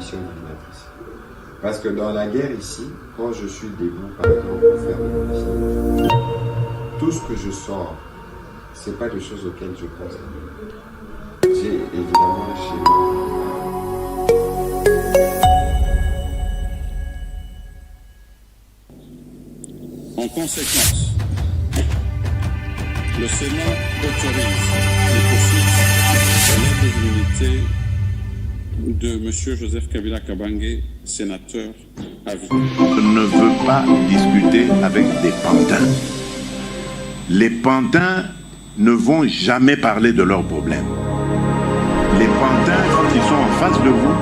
position dominatrice. Parce que dans la guerre ici, quand je suis debout, par exemple, pour faire des conflits, tout ce que je sors, c'est pas des choses auxquelles je pense. J'ai évidemment un schéma. En conséquence, le Sénat autorise les poursuites de l'indemnité de M. Joseph Kabila Kabange, sénateur à vie. Je ne veux pas discuter avec des pantins. Les pantins ne vont jamais parler de leurs problèmes. Les pantins, quand ils sont en face de vous,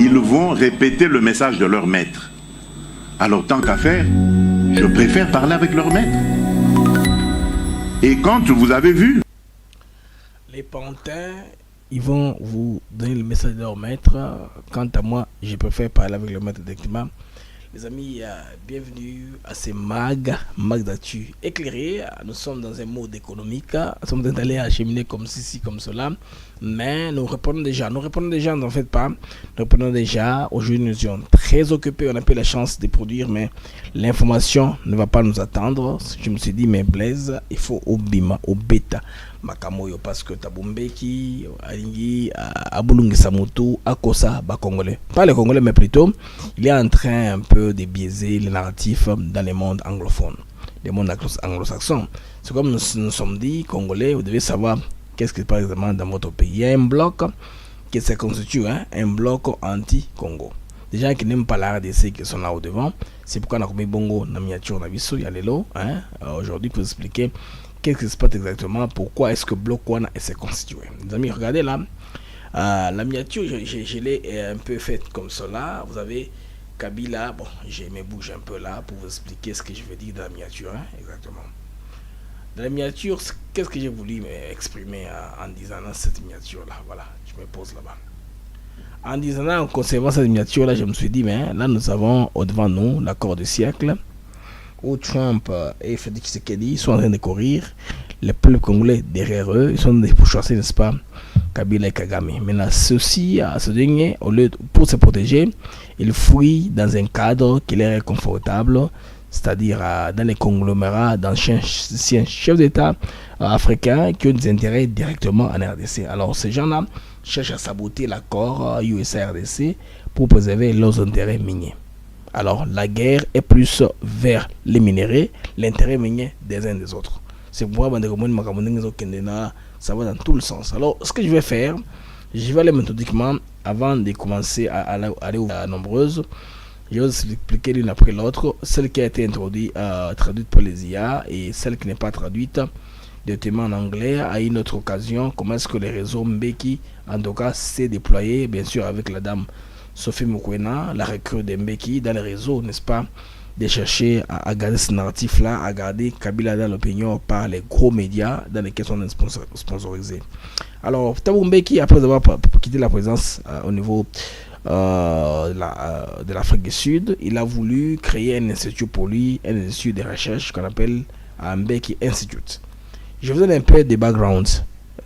ils vont répéter le message de leur maître. Alors tant qu'à faire, je préfère parler avec leur maître. Et quand vous avez vu, les pantins, ils vont vous donner le message de leur maître. Quant à moi, je préfère parler avec le maître directement. Les amis, bienvenue à ces mag d'actu éclairé. Nous sommes dans un mode économique. Nous sommes allés acheminer comme ceci, comme cela. Mais nous répondons déjà. N'en faites pas. Nous répondons déjà. Aujourd'hui, nous sommes très occupés. On n'a pas la chance de produire, mais l'information ne va pas nous attendre. Je me suis dit, mais Blaise, il faut au bima, au bêta. Makamoyo, parce que Tabumbeki, Alingi, Abulungi Samutu, Akosa, Congolais. Pas les Congolais, mais plutôt, il est en train un peu de biaiser les narratifs dans les mondes anglophones, les mondes anglo-saxons. C'est comme nous sommes dit, Congolais, vous devez savoir qu'est-ce qui se passe exactement dans votre pays. Il y a un bloc qui se constitue, un bloc anti-Congo. Des gens qui n'aiment pas la RDC qui sont là au devant. C'est pourquoi on a commis Bongo, na miniature, na biso, il y a les lots. Aujourd'hui, pour vous expliquer qu'est-ce qui se passe exactement, pourquoi est-ce que Bloc One s'est constitué. Les amis, regardez là, la miniature, je l'ai un peu faite comme cela. Vous avez Kabila, bon, je me bouge un peu là pour vous expliquer ce que je veux dire dans la miniature, exactement. Dans la miniature, qu'est-ce que j'ai voulu exprimer en disant dans cette miniature-là, voilà, je me pose là-bas. En disant, en conservant cette miniature-là, je me suis dit, mais là, nous avons au-devant de nous l'accord du siècle, où Trump et Félix Tshisekedi sont en train de courir, les peuples congolais derrière eux, ils sont en train de pourchasser, n'est-ce pas, Kabila et Kagame. Maintenant, ceux-ci, ce dernier, au lieu pour se protéger, ils fuient dans un cadre qui leur est confortable, c'est-à-dire dans les conglomérats d'anciens chefs d'État africains qui ont des intérêts directement en RDC. Alors, ces gens-là cherchent à saboter l'accord USA-RDC pour préserver leurs intérêts miniers. Alors, la guerre est plus vers les minéraux, l'intérêt minier des uns des autres. C'est pourquoi ça va dans tout le sens. Alors, ce que je vais faire, je vais aller méthodiquement, avant de commencer à aller à nombreuses, je vais vous expliquer l'une après l'autre, celle qui a été traduite par les IA et celle qui n'est pas traduite, directement en anglais, à une autre occasion, comment est-ce que les réseaux Mbeki, en tout cas, s'est déployé, bien sûr, avec la dame Sophie Mukwena, la recrue de Mbeki, dans les réseaux, n'est-ce pas, de chercher à garder ce narratif-là, à garder Kabila dans l'opinion par les gros médias dans lesquels on est sponsorisés. Alors, Thabo Mbeki, après avoir quitté la présence au niveau de l'Afrique du Sud, il a voulu créer un institut pour lui, un institut de recherche qu'on appelle Mbeki Institute. Je vous donne un peu de background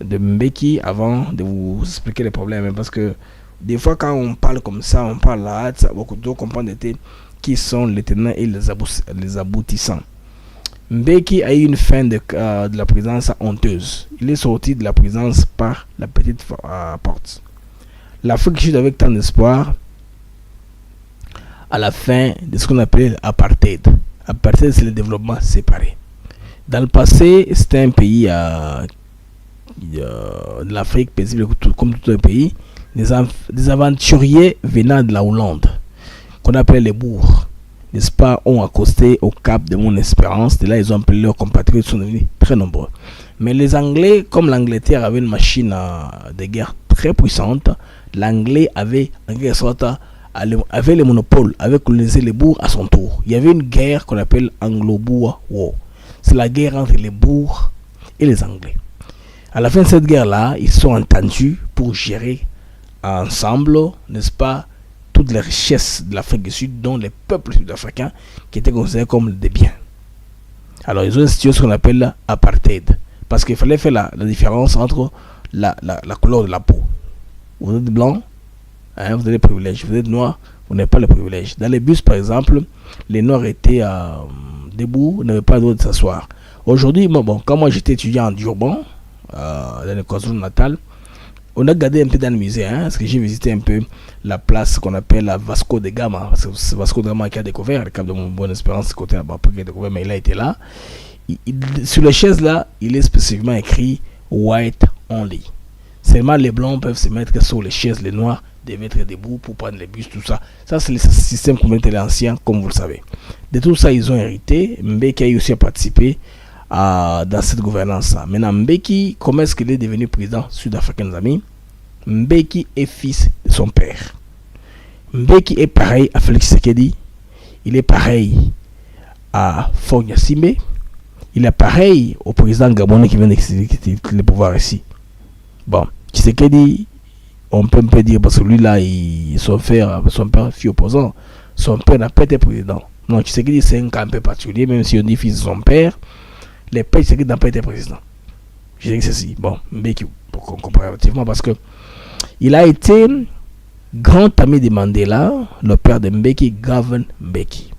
de Mbeki avant de vous expliquer les problèmes, parce que des fois, quand on parle comme ça, on parle là, beaucoup de gens comprennent qui sont les tenants et les aboutissants. Mbeki a eu une fin de la présidence honteuse. Il est sorti de la présidence par la petite porte. L'Afrique du Sud avec tant d'espoir à la fin de ce qu'on appelle l'apartheid. L'apartheid, c'est le développement séparé. Dans le passé, c'était un pays de l'Afrique paisible comme tout un pays. Des aventuriers venant de la Hollande, qu'on appelle les bourgs, n'est-ce pas, ont accosté au cap de Mon Espérance. De là, ils ont appelé leurs compatriotes, ils sont devenus très nombreux. Mais les Anglais, comme l'Angleterre avait une machine de guerre très puissante, l'Anglais avait en quelque sorte avait le monopole, avait colonisé les bourgs à son tour. Il y avait une guerre qu'on appelle Anglo-Boer War. C'est la guerre entre les bourgs et les Anglais. À la fin de cette guerre-là, ils sont entendus pour gérer ensemble, n'est-ce pas, toutes les richesses de l'Afrique du Sud, dont les peuples sud-africains qui étaient considérés comme des biens. Alors ils ont institué ce qu'on appelle l'apartheid, parce qu'il fallait faire la différence entre la couleur de la peau. Vous êtes blanc, Hein, vous avez les privilèges. Vous êtes noir, vous n'avez pas les privilèges. Dans les bus, par exemple, les noirs étaient debout, n'avaient pas le droit de s'asseoir. Aujourd'hui, quand moi j'étais étudiant en Durban, dans le KwaZulu-Natal, on a gardé un peu dans le musée, parce que j'ai visité un peu la place qu'on appelle la Vasco de Gama. Parce que c'est Vasco de Gama qui a découvert le cap de mon Bonne Espérance, côté là-bas, qui a découvert, mais il a été là. Sur les chaises là, il est spécifiquement écrit White Only. Seulement les blancs peuvent se mettre sur les chaises, les noirs devaient être debout pour prendre les bus, tout ça. Ça, c'est le système communautaire ancien, comme vous le savez. De tout ça, ils ont hérité. Mbeki a aussi participé dans cette gouvernance-là. Maintenant, Mbeki, comment est-ce qu'il est devenu président sud-africain, les amis? Mbeki est fils de son père. Mbeki est pareil à Félix Tshisekedi. Il est pareil à Faure Gnassingbé. Il est pareil au président gabonais qui vient d'exercer le pouvoir ici. Bon, Tshisekedi, on peut dire, parce que lui là, son père fut opposant. Son père n'a pas été président. Non, Tshisekedi, c'est un cas un peu particulier, même si on dit fils de son père. Les pères Tshisekedi n'ont pas été président. Je dis que c'est si. Bon, Mbeki, comparativement, parce que il a été grand ami de Mandela, le père de Mbeki, Govan Mbeki.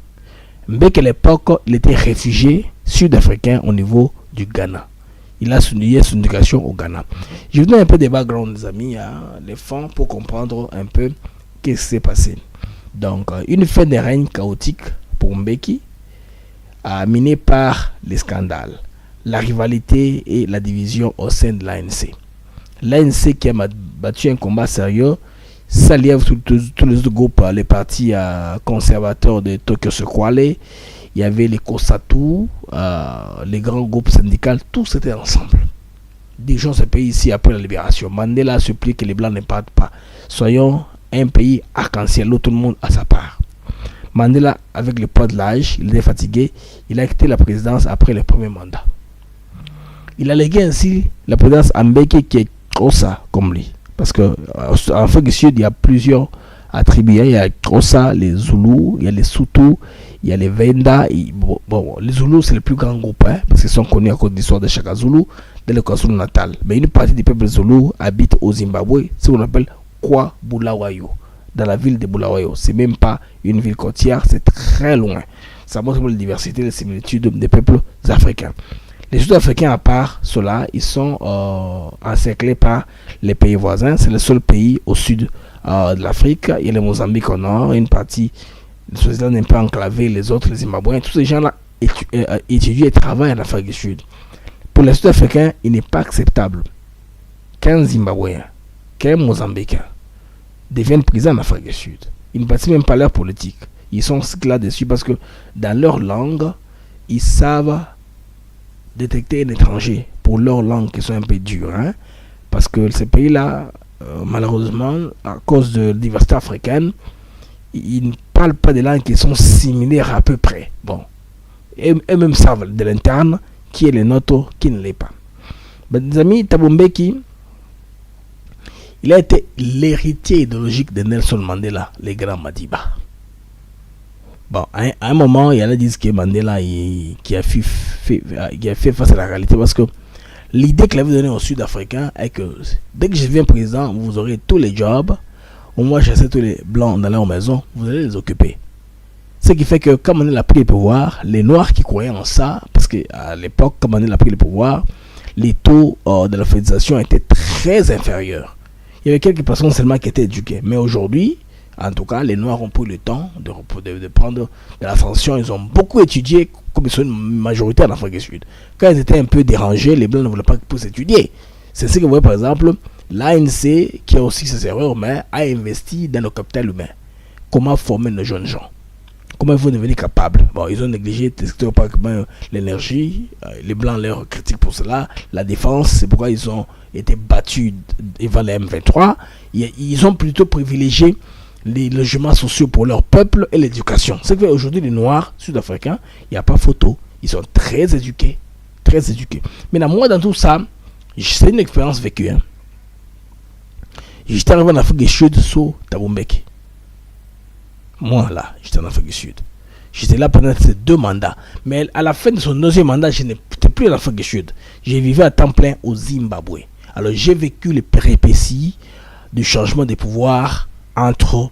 Mbeki, à l'époque, il était réfugié sud-africain au niveau du Ghana. Il a son éducation au Ghana. Je vous donne un peu des backgrounds, les amis, les fonds, pour comprendre un peu ce qui s'est passé. Donc, une fin de règne chaotique pour Mbeki, minée par les scandales, la rivalité et la division au sein de l'ANC. L'ANC qui a battu un combat sérieux, ça lièvre tous les autres groupes, les partis conservateurs de Tokyo Sekwale, il y avait les Kosatu, les grands groupes syndicaux, tous étaient ensemble. Dirigeons ce pays ici après la libération. Mandela supplie que les Blancs ne partent pas. Soyons un pays arc-en-ciel où tout le monde a sa part. Mandela, avec le poids de l'âge, il était fatigué. Il a quitté la présidence après le premier mandat. Il a légué ainsi la présidence à Mbeki qui est Xhosa comme lui. Parce qu'en Afrique du Sud, il y a plusieurs attributs. Il y a Xhosa, les Zoulous, il y a les Soutou, il y a les Venda. Les Zoulous, c'est le plus grand groupe, parce qu'ils sont connus à cause de l'histoire de Shaka Zulu, de le KwaZulu-Natal. Mais une partie du peuple Zoulou habite au Zimbabwe, ce qu'on appelle Kwa Bulawayo, dans la ville de Bulawayo. C'est même pas une ville côtière, c'est très loin. Ça montre la diversité et la similitude des peuples africains. Les Sud-Africains, à part cela, ils sont encerclés par les pays voisins. C'est le seul pays au sud de l'Afrique. Il y a le Mozambique au nord, une partie de Swaziland n'est pas enclavé, les autres, les Zimbabwéens. Tous ces gens-là étudient et travaillent en Afrique du Sud. Pour les Sud-Africains, il n'est pas acceptable qu'un Zimbabwéen, qu'un Mozambicain devienne président en Afrique du Sud. Ils ne participent même pas à leur politique. Ils sont là-dessus parce que dans leur langue, ils savent détecter un étranger pour leur langue qui sont un peu dures. Parce que ces pays-là, malheureusement, à cause de la diversité africaine, ils ne parlent pas des langues qui sont similaires à peu près. Bon. Et eux-mêmes savent de l'interne qui est le nôtre, qui ne l'est pas. Mes amis, Thabo Mbeki, il a été l'héritier idéologique de Nelson Mandela, le grand Madiba. Bon, à un moment, il y en a qui disent que Mandela qui a fait face à la réalité, parce que l'idée qu'il avait donnée aux Sud-Africains est que dès que je deviens président, vous aurez tous les jobs, on va chasser tous les blancs dans leur maison, vous allez les occuper. Ce qui fait que quand Mandela a pris le pouvoir, les Noirs qui croyaient en ça, parce qu'à l'époque, quand Mandela a pris le pouvoir, les taux de l'alphabétisation étaient très inférieurs. Il y avait quelques personnes seulement qui étaient éduquées. Mais aujourd'hui, en tout cas, les Noirs ont pris le temps de prendre de l'ascension. Ils ont beaucoup étudié, comme ils sont une majorité en Afrique du Sud. Quand ils étaient un peu dérangés, les Blancs ne voulaient pas plus étudier. C'est ce que vous voyez, par exemple, l'ANC, qui a aussi ses erreurs, mais a investi dans le capital humain. Comment former nos jeunes gens? Comment ils vont devenir capables? Bon, ils ont négligé l'énergie. Les Blancs leur critiquent pour cela. La défense, c'est pourquoi ils ont été battus devant les M23. Ils ont plutôt privilégié les logements sociaux pour leur peuple et l'éducation. C'est qu'aujourd'hui, les Noirs sud-africains, il n'y a pas photo. Ils sont très éduqués. Très éduqués. Mais moi, dans tout ça, c'est une expérience vécue. J'étais arrivé en Afrique du Sud sous Thabo Mbeki. Moi, là, j'étais en Afrique du Sud. J'étais là pendant ces 2 mandats. Mais à la fin de son 2e mandat, je n'étais plus en Afrique du Sud. J'ai vécu à temps plein au Zimbabwe. Alors, j'ai vécu les péripéties du changement des pouvoirs entre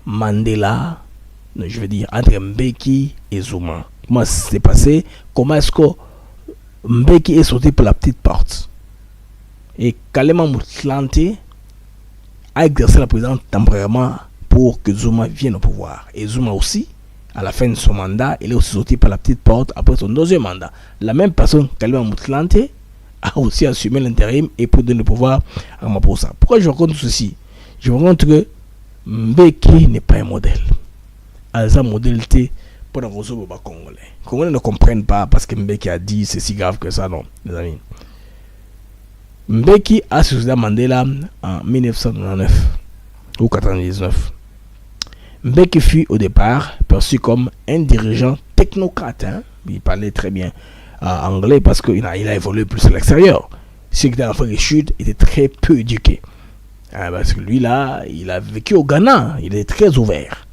Mandela, je veux dire, entre Mbeki et Zuma. Comment ça s'est passé? Comment est-ce que Mbeki est sorti par la petite porte? Et Kalema Motlante a exercé la présidence temporairement pour que Zuma vienne au pouvoir. Et Zuma aussi, à la fin de son mandat, il est aussi sorti par la petite porte après son deuxième mandat. La même personne, Kalema Motlante, a aussi assumé l'intérim et pour donner le pouvoir à Ramaphosa. Pourquoi je raconte ceci? Je raconte que Mbeki n'est pas un modèle. Alza modélité pour les Congolais. Les Congolais ne comprennent pas parce que Mbeki a dit c'est si grave que ça, non, les amis. Mbeki a succédé à Mandela en 1999 ou 1999. Mbeki fut au départ perçu comme un dirigeant technocrate. Il parlait très bien anglais parce qu'il a évolué plus à l'extérieur. Ceux qui étaient en Afrique du Sud étaient très peu éduqués. Parce que lui là, il a vécu au Ghana, il est très ouvert.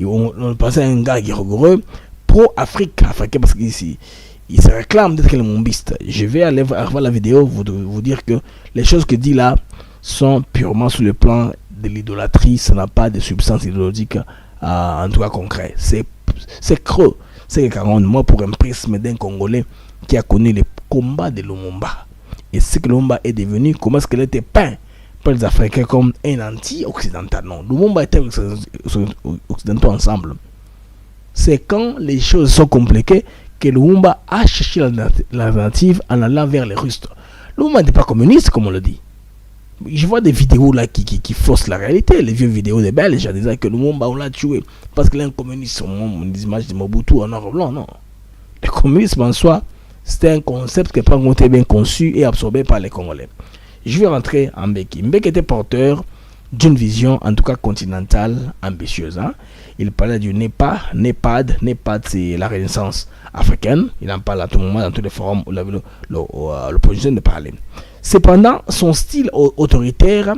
On pensait à un gars qui est rigoureux, pro-Afrique, africain, parce qu'ici, il se réclame d'être un mombiste. Je vais aller voir la vidéo, vous dire que les choses qu'il dit là sont purement sur le plan de l'idolâtrie, ça n'a pas de substance idéologique en tout cas concret. C'est creux. C'est que moi, pour un prisme d'un Congolais qui a connu les combats de Lumumba, et ce que Lumumba est devenu, comment est-ce qu'elle était peint par les Africains comme un anti-occidental. Non, Lumumba était occidentaux ensemble. C'est quand les choses sont compliquées que Lumumba a cherché l'alternative en allant vers les Russes. Lumumba n'était pas communiste, comme on le dit. Je vois des vidéos là qui faussent la réalité. Les vieux vidéos des Belges, je disais que Lumumba on l'a tué parce qu'il est un communiste. Des images de Mobutu en or blanc, non. Le communisme en soi, c'était un concept qui n'est pas bien conçu et absorbé par les Congolais. Je vais rentrer en Mbeki. Mbeki était porteur d'une vision, en tout cas continentale, ambitieuse. Il parlait du NEPAD, c'est la Renaissance africaine. Il en parle à tout moment dans tous les forums où il avait l'opposition de parler. Cependant, son style autoritaire,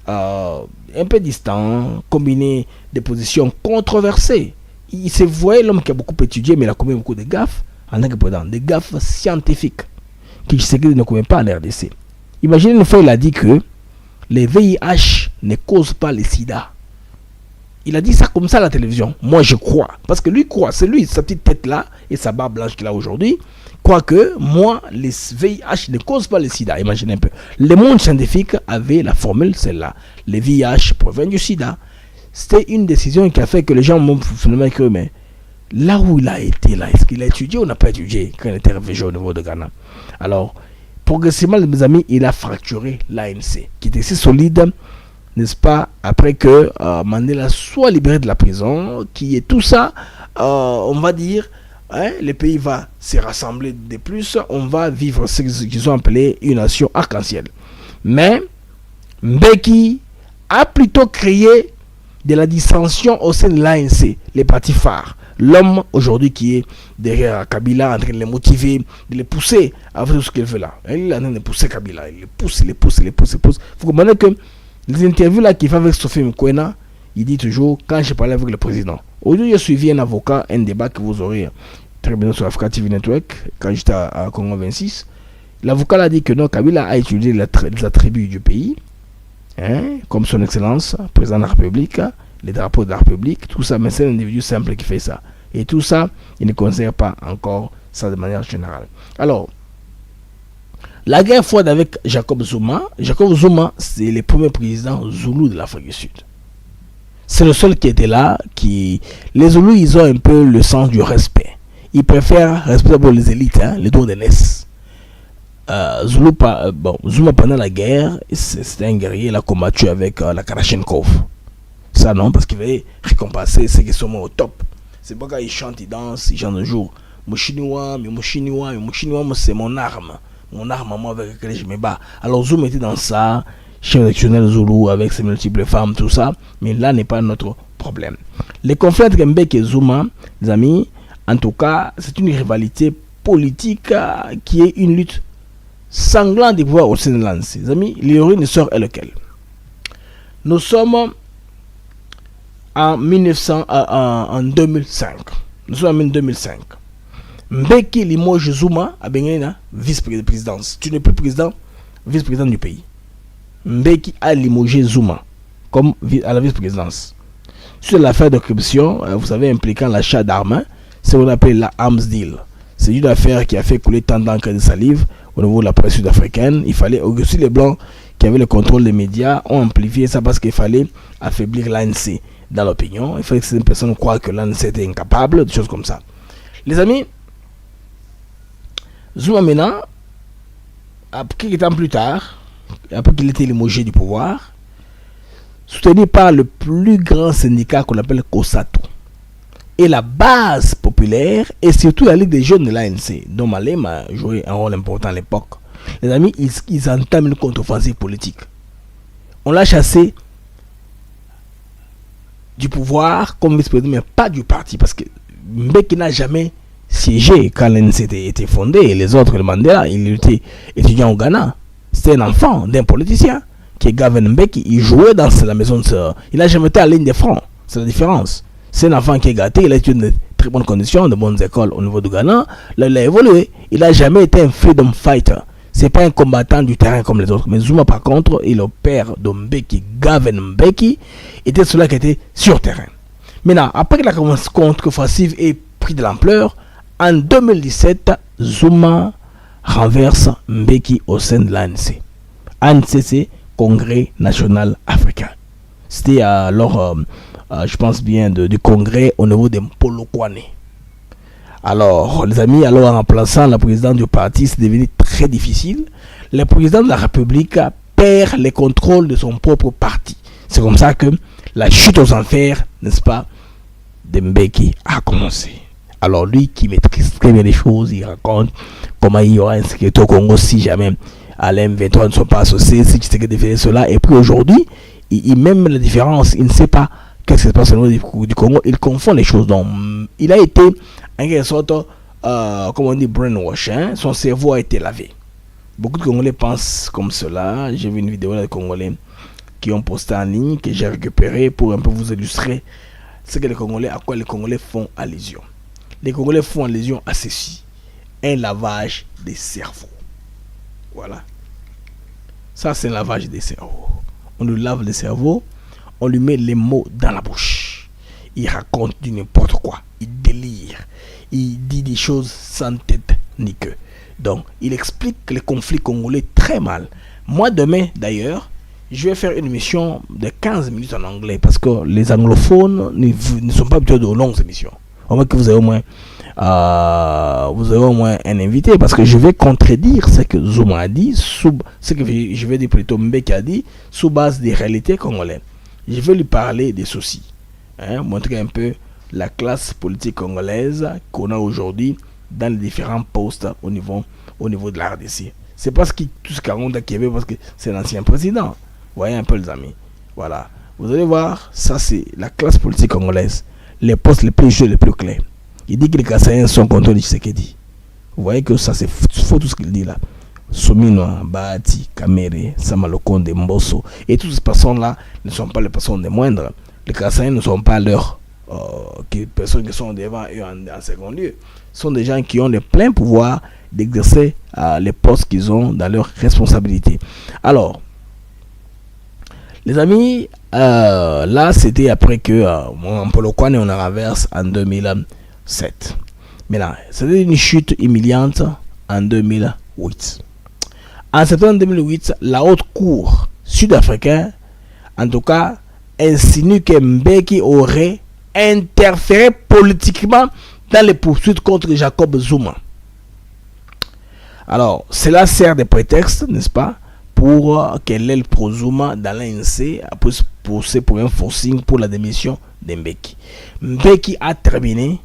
un peu distant, combiné des positions controversées. Il se voyait l'homme qui a beaucoup étudié, mais il a commis beaucoup de gaffes en tant que président, des gaffes scientifiques qui ne commet pas en RDC. Imaginez une fois, il a dit que les VIH ne causent pas le sida. Il a dit ça comme ça à la télévision. Moi, je crois. Parce que lui croit. C'est lui, sa petite tête là et sa barbe blanche qu'il a aujourd'hui. Croit que moi, les VIH ne causent pas le sida. Imaginez un peu. Le monde scientifique avait la formule, celle-là. Les VIH proviennent du sida. C'était une décision qui a fait que les gens m'ont finalement cru. Mais là où il a été, là, est-ce qu'il a étudié ou n'a pas étudié quand il était réfugié au niveau de Ghana? Alors, progressivement, mes amis, il a fracturé l'ANC, qui était si solide, n'est-ce pas, après que Mandela soit libéré de la prison, qui est tout ça, on va dire, le pays va se rassembler de plus, on va vivre ce qu'ils ont appelé une nation arc-en-ciel. Mais Mbeki a plutôt créé de la dissension au sein de l'ANC, les partis phares. L'homme aujourd'hui qui est derrière Kabila en train de les motiver, de les pousser à faire tout ce qu'il veut là. Il est en train de pousser Kabila, il les pousse. Il faut comprendre que les interviews là qu'il fait avec Sophie Mkwena, il dit toujours quand je parlais avec le président. Aujourd'hui, j'ai suivi un avocat, un débat que vous aurez très bien sur Africa TV Network quand j'étais à Congo 26. L'avocat a dit que non, Kabila a utilisé les attributs du pays, comme son excellence, président de la République, les drapeaux de la République, tout ça, mais c'est un individu simple qui fait ça. Et tout ça, il ne considère pas encore ça de manière générale. Alors, la guerre froide avec Jacob Zuma, c'est le premier président Zoulou de l'Afrique du Sud. C'est le seul qui était là, les Zoulous, ils ont un peu le sens du respect. Ils préfèrent respecter pour les élites, les dons de naissance. Zuma pendant la guerre, c'était un guerrier, il a combattu avec la Kalachnikov. Ça non, parce qu'il veut récompenser ceux qui sont au top. C'est pourquoi il chante, il danse, il chante un jour. Mon chinois, c'est mon arme. Mon arme, moi, avec laquelle je me bats. Alors Zoum était dans ça, chef d'actionnel Zoulou, avec ses multiples femmes, tout ça. Mais là n'est pas notre problème. Les conflits entre Mbeki et Zuma, les amis, en tout cas, c'est une rivalité politique qui est une lutte sanglante des pouvoirs au sein de l'ANC. Les amis, l'héroïne sort est lequel? Nous sommes en 2005. Nous sommes en 2005. Mbeki limoge Zuma a gagné la vice-présidence. Tu n'es plus président, vice-président du pays. Mbeki a limogé Zuma comme à la vice-présidence. Sur l'affaire de corruption, vous savez, impliquant l'achat d'armes, c'est ce qu'on appelle la arms deal. C'est une affaire qui a fait couler tant d'encre de salive au niveau de la presse sud-africaine. Il fallait aussi les Blancs qui avaient le contrôle des médias ont amplifié ça parce qu'il fallait affaiblir l'ANC dans l'opinion. Il fallait que certaines personnes croient que l'ANC était incapable, des choses comme ça. Les amis, Zuma maintenant, quelques temps plus tard, après qu'il était limogé du pouvoir, soutenu par le plus grand syndicat qu'on appelle COSATU, et la base populaire, et surtout la Ligue des jeunes de l'ANC, dont Malem a joué un rôle important à l'époque. Les amis, ils entament une contre-offensive politique. On l'a chassé du pouvoir comme vice-président, mais pas du parti, parce que Mbeki n'a jamais siégé quand l'ANC était fondé, et les autres, le Mandela, il était étudiant au Ghana. C'était un enfant d'un politicien qui est Gavin Mbeki. Il jouait dans la maison de sœur. Il n'a jamais été à la ligne des fronts. C'est la différence. C'est un enfant qui est gâté. Il a eu de très bonnes conditions, de bonnes écoles au niveau du Ghana. Là, il a évolué. Il n'a jamais été un freedom fighter. C'est pas un combattant du terrain comme les autres. Mais Zuma, par contre, et le père de Mbeki, Gavin Mbeki, était celui qui était sur terrain. Maintenant, après que la contre-offensive ait pris de l'ampleur, en 2017, Zuma renverse Mbeki au sein de l'ANC. ANC, c'est Congrès national africain. C'était alors, je pense bien, du congrès au niveau des Polokwane. Alors, les amis, alors en remplaçant la présidente du parti, c'est devenu très difficile. Le président de la République perd les contrôles de son propre parti. C'est comme ça que la chute aux enfers, n'est-ce pas, de Mbeki a commencé. Alors lui qui maîtrise très bien les choses, il raconte comment il y aura un sécurité au Congo si jamais à l'M23 ne sont pas associés, si tu sais que faisait cela. Et puis aujourd'hui, il même la différence, il ne sait pas qu'est-ce qui se passe au niveau du Congo, il confond les choses. Donc il a été en quelque sorte, comme on dit, brainwash, hein? Son cerveau a été lavé. Beaucoup de Congolais pensent comme cela. J'ai vu une vidéo des Congolais qui ont posté en ligne, que j'ai récupéré pour un peu vous illustrer ce que les Congolais, à quoi les Congolais font allusion. Les Congolais font allusion à ceci: un lavage des cerveaux. Voilà. Ça, c'est un lavage des cerveaux. On lui lave le cerveau, on lui met les mots dans la bouche. Il raconte du n'importe quoi. Il délire. Il dit des choses sans tête ni queue. Donc, il explique les conflits congolais très mal. Moi, demain, d'ailleurs, je vais faire une émission de 15 minutes en anglais parce que les anglophones ne sont pas habitués de longues émissions. Au moins que vous avez au moins un invité, parce que je vais contredire ce que Zuma a dit, ce que je vais dire plutôt Mbeki a dit, sous base des réalités congolaises. Je vais lui parler des soucis, montrer un peu la classe politique congolaise qu'on a aujourd'hui dans les différents postes au niveau de la RDC. C'est parce que tout ce qu'on a qui avait, parce que c'est l'ancien président. Vous voyez un peu les amis. Voilà. Vous allez voir, ça c'est la classe politique congolaise. Les postes les plus jeunes, les plus clairs. Il dit que les Kassaïens sont contre de Tshisekedi. Vous voyez que ça c'est faux tout ce qu'il dit là. Sominoa, Bahati, Kamere, Samalokonde, Mbosso. Et toutes ces personnes-là ne sont pas les personnes des moindres. Les Kassaïens ne sont pas leurs personnes qui sont devant eux en second lieu. Ce sont des gens qui ont le plein pouvoir d'exercer les postes qu'ils ont dans leurs responsabilités. Alors, les amis, là c'était après que en Polokwane on a renversé en 2007. Mais là, c'était une chute humiliante en 2008. En septembre 2008, la haute cour sud-africaine, en tout cas, insinue que Mbeki aurait interféré politiquement dans les poursuites contre Jacob Zuma. Alors, cela sert de prétexte, n'est-ce pas, pour que l'aile pro-Zuma dans l'ANC puisse pousser pour un forcing pour la démission de Mbeki. Mbeki a terminé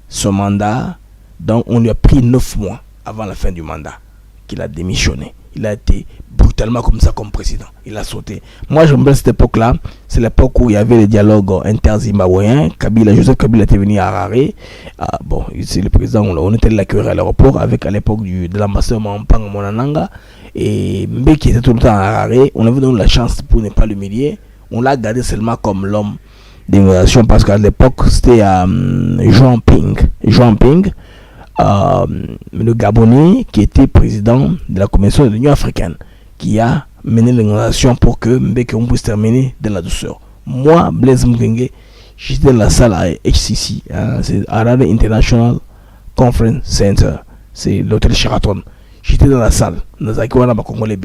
son mandat, donc on lui a pris 9 mois avant la fin du mandat qu'il a démissionné. Il a été brutalement comme ça comme président. Il a sauté. Moi, je me rappelle cette époque-là. C'est l'époque où il y avait le dialogue inter-zimbabwéen. Joseph Kabila était venu à Harare. Bon, c'est le président. On était l'accueillir à l'aéroport avec à l'époque de l'ambassadeur Mampang Monananga. Et Mbeki était tout le temps à Harare. On avait donné la chance pour ne pas l'humilier. On l'a gardé seulement comme l'homme d'immigration parce qu'à l'époque, c'était João Ping. Le Gabonais qui était président de la Commission de l'Union africaine, qui a mener les négociations pour que Mbeke on puisse terminer dans la douceur. Moi, Blaise Mugenge, j'étais dans la salle à HCC, hein, c'est Harare International Conference Center, c'est l'hôtel Sheraton. J'étais dans la salle. Nous avons Congolais,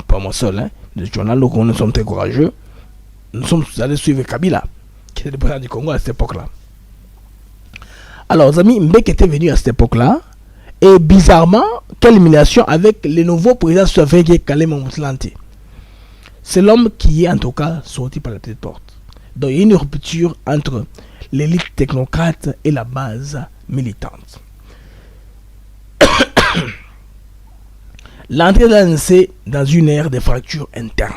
pas moi seul. Hein. Les journalistes, nous sommes très courageux. Nous sommes allés suivre Kabila, qui était le président du Congo à cette époque-là. Alors, les amis, Mbeke était venu à cette époque-là. Et bizarrement, quelle humiliation avec le nouveau président sud-africain qui est Kgalema Motlanthe. C'est l'homme qui est en tout cas sorti par la petite porte. Donc il y a une rupture entre l'élite technocrate et la base militante. L'entrée de l'ANC dans une ère de fractures internes.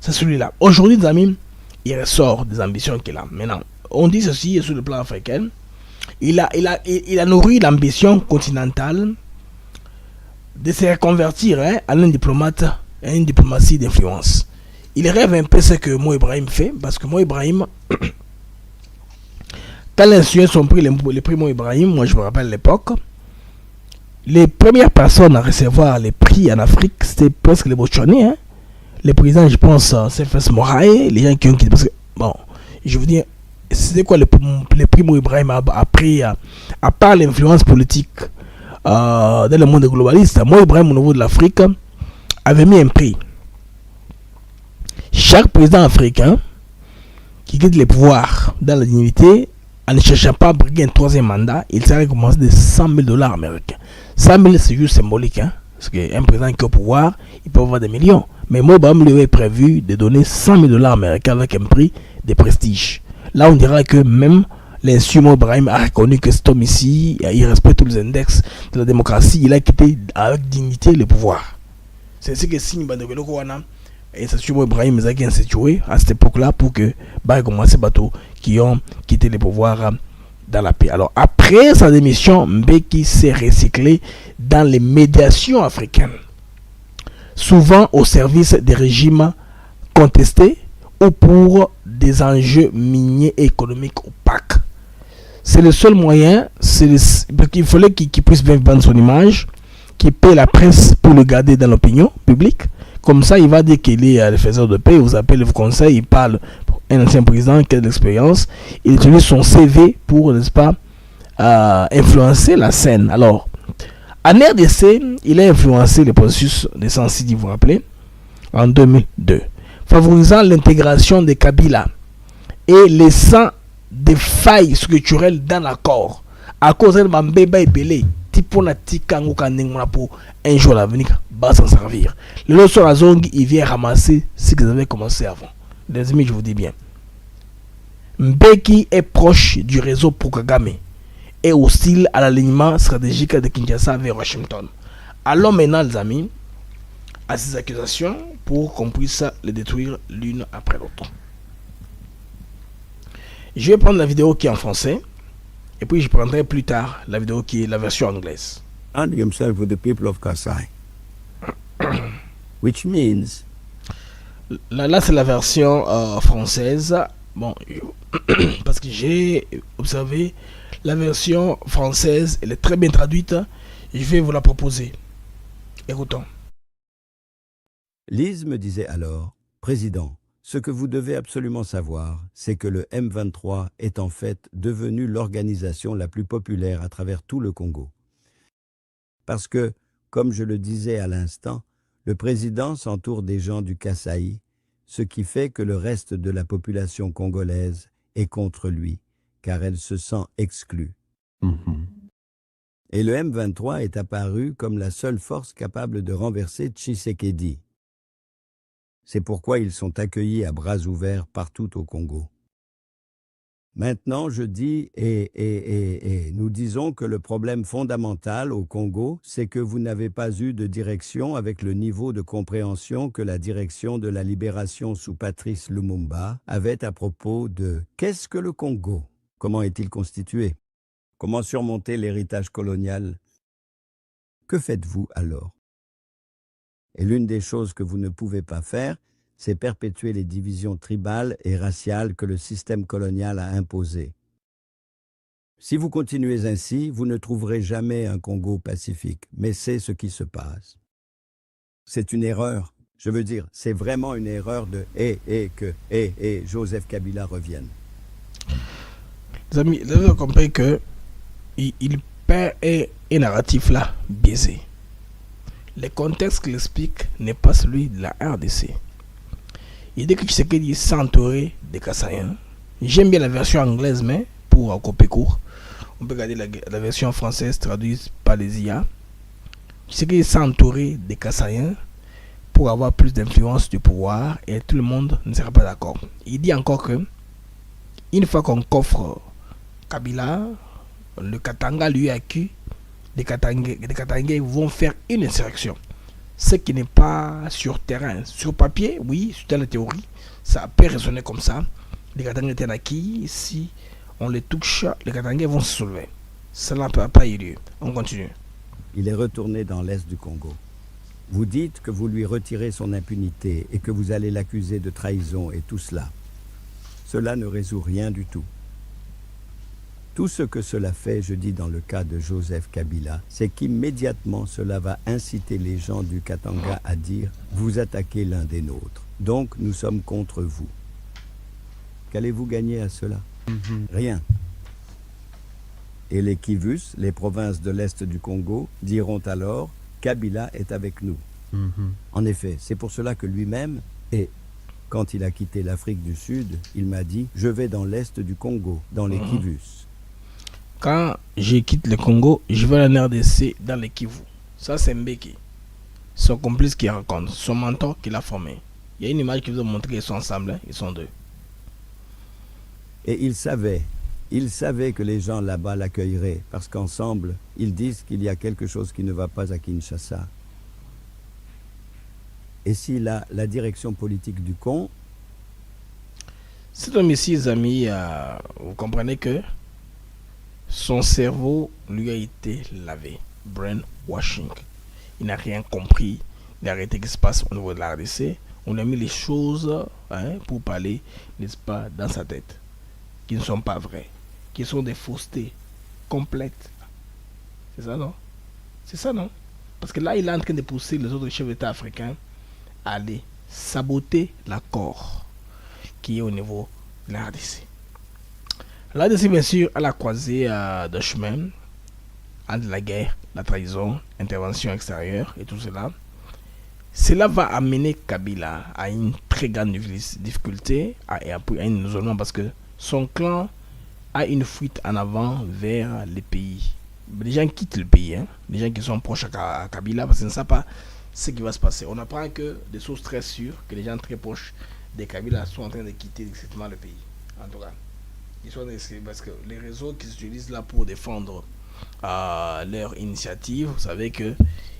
C'est celui-là. Aujourd'hui, les amis, il ressort des ambitions qu'il a. Maintenant, on dit ceci sur le plan africain. Il a nourri l'ambition continentale de se reconvertir à un diplomate, à une diplomatie d'influence. Il rêve un peu ce que Mo Ibrahim fait, parce que Mo Ibrahim, quand les Suédois ont pris les prix Mo Ibrahim, moi je me rappelle l'époque, les premières personnes à recevoir les prix en Afrique, c'était presque les Botswanais. Hein. Les présidents, je pense, c'est Fès Morae, les gens qui ont quitté. Parce que, bon, je veux dire, c'était quoi les prix Mo Ibrahim a pris, à part l'influence politique dans le monde globaliste, Mo Ibrahim au niveau de l'Afrique avait mis un prix. Chaque président africain qui quitte les pouvoirs dans la dignité, en ne cherchant pas à briguer un troisième mandat, il s'est récompensé de 100 000 $ américains. 100 000, c'est juste symbolique, hein? Parce qu'un président qui est au pouvoir, il peut avoir des millions. Mais Mo Ibrahim lui avait prévu de donner 100 000 $ américains avec un prix de prestige. Là, on dira que même l'insu Mo Ibrahim a reconnu que cet homme ici, il respecte tous les index de la démocratie, il a quitté avec dignité le pouvoir. C'est ce que signe Bandegolo Kouana. Et c'est sur Ibrahim Zaki institué à cette époque-là pour que commencer ces bateaux qui ont quitté les pouvoirs dans la paix. Alors après sa démission, Mbeki s'est recyclé dans les médiations africaines, souvent au service des régimes contestés ou pour des enjeux miniers et économiques opaques. C'est le seul moyen, il fallait qu'il puisse bien vendre son image, qu'il paie la presse pour le garder dans l'opinion publique. Comme ça, il va dire qu'il est le faiseur de paix, il vous appelle, il vous conseille, il parle pour un ancien président qui a de l'expérience, il utilise son CV pour, n'est-ce pas, influencer la scène. Alors, en RDC, il a influencé le processus de Sansidi, vous vous rappelez, en 2002, favorisant l'intégration des Kabila et laissant des failles structurelles dans l'accord à cause de Mbeba et Belé. Pour un jour à l'avenir, va s'en servir. Le Loso Razong, il vient ramasser ce qu'ils avaient commencé avant. Les amis, je vous dis bien. Mbeki est proche du réseau Pro-Kagame et hostile à l'alignement stratégique de Kinshasa vers Washington. Allons maintenant, les amis, à ces accusations pour qu'on puisse les détruire l'une après l'autre. Je vais prendre la vidéo qui est en français. Et puis je prendrai plus tard la vidéo qui est la version anglaise. And himself with the people of Kasai. Which means... Là c'est la version française. Bon, parce que j'ai observé la version française, elle est très bien traduite. Je vais vous la proposer. Écoutons. Lise me disait alors, Président, ce que vous devez absolument savoir, c'est que le M23 est en fait devenu l'organisation la plus populaire à travers tout le Congo. Parce que, comme je le disais à l'instant, le président s'entoure des gens du Kasaï, ce qui fait que le reste de la population congolaise est contre lui, car elle se sent exclue. Et le M23 est apparu comme la seule force capable de renverser Tshisekedi. C'est pourquoi ils sont accueillis à bras ouverts partout au Congo. Maintenant, je dis et nous disons que le problème fondamental au Congo, c'est que vous n'avez pas eu de direction avec le niveau de compréhension que la direction de la libération sous Patrice Lumumba avait à propos de « Qu'est-ce que le Congo ? Comment est-il constitué ? Comment surmonter l'héritage colonial ? Que faites-vous alors ? Et l'une des choses que vous ne pouvez pas faire, c'est perpétuer les divisions tribales et raciales que le système colonial a imposées. Si vous continuez ainsi, vous ne trouverez jamais un Congo pacifique, mais c'est ce qui se passe. C'est une erreur, Je veux dire, c'est vraiment une erreur de que Joseph Kabila revienne. Les amis, vous avez compris que il perd un narratif là biaisé. Le contexte qu'il explique n'est pas celui de la RDC. Il dit que Tshisekedi s'est entouré des Kassaïens. J'aime bien la version anglaise, mais pour couper court, on peut regarder la version française traduite par les IA. Tshisekedi s'est entouré des Kassaïens pour avoir plus d'influence du pouvoir et tout le monde ne sera pas d'accord. Il dit encore que une fois qu'on coffre Kabila, le Katanga lui a acquis, les Katangais vont faire une insurrection. Ce qui n'est pas sur terrain. Sur papier, oui, dans la théorie, ça peut résonner comme ça. Les Katangais étaient acquis, si on les touche, les Katangais vont se soulever. Cela ne peut pas y lieu. On continue. Il est retourné dans l'est du Congo. Vous dites que vous lui retirez son impunité et que vous allez l'accuser de trahison et tout cela. Cela ne résout rien du tout. Tout ce que cela fait, je dis dans le cas de Joseph Kabila, c'est qu'immédiatement cela va inciter les gens du Katanga à dire « vous attaquez l'un des nôtres, donc nous sommes contre vous ». Qu'allez-vous gagner à cela? Rien. Et les Kivus, les provinces de l'Est du Congo, diront alors « Kabila est avec nous ». En effet, c'est pour cela que lui-même, et quand il a quitté l'Afrique du Sud, il m'a dit « je vais dans l'Est du Congo, dans les Kivus ». Quand je quitte le Congo, je vais en RDC dans les Kivu. Ça, c'est Mbeki. Son complice qui raconte, son mentor qui l'a formé. Il y a une image qui vous a montré qu'ils sont ensemble, hein? Ils sont deux. Et il savait que les gens là-bas l'accueilleraient, parce qu'ensemble, ils disent qu'il y a quelque chose qui ne va pas à Kinshasa. Et si la direction politique du con... Cet homme ici, les amis, vous comprenez que son cerveau lui a été lavé. Brainwashing. Il n'a rien compris. Il a arrêté ce qui se passe au niveau de la RDC. On a mis les choses pour parler, n'est-ce pas, dans sa tête, qui ne sont pas vraies, qui sont des faussetés complètes. C'est ça, non? C'est ça, non? Parce que là, il est en train de pousser les autres chefs d'État africains à aller saboter l'accord qui est au niveau de la RDC. La RDC, bien sûr, à la croisée de chemin entre la guerre, la trahison, l'intervention extérieure et tout cela. Cela va amener Kabila à une très grande difficulté et à un isolement parce que son clan a une fuite en avant vers les pays. Les gens quittent le pays, hein, les gens qui sont proches à Kabila parce qu'ils ne savent pas ce qui va se passer. On apprend que des sources très sûres que les gens très proches de Kabila sont en train de quitter exactement le pays. En tout cas, parce que les réseaux qui s'utilisent là pour défendre leur initiative, vous savez que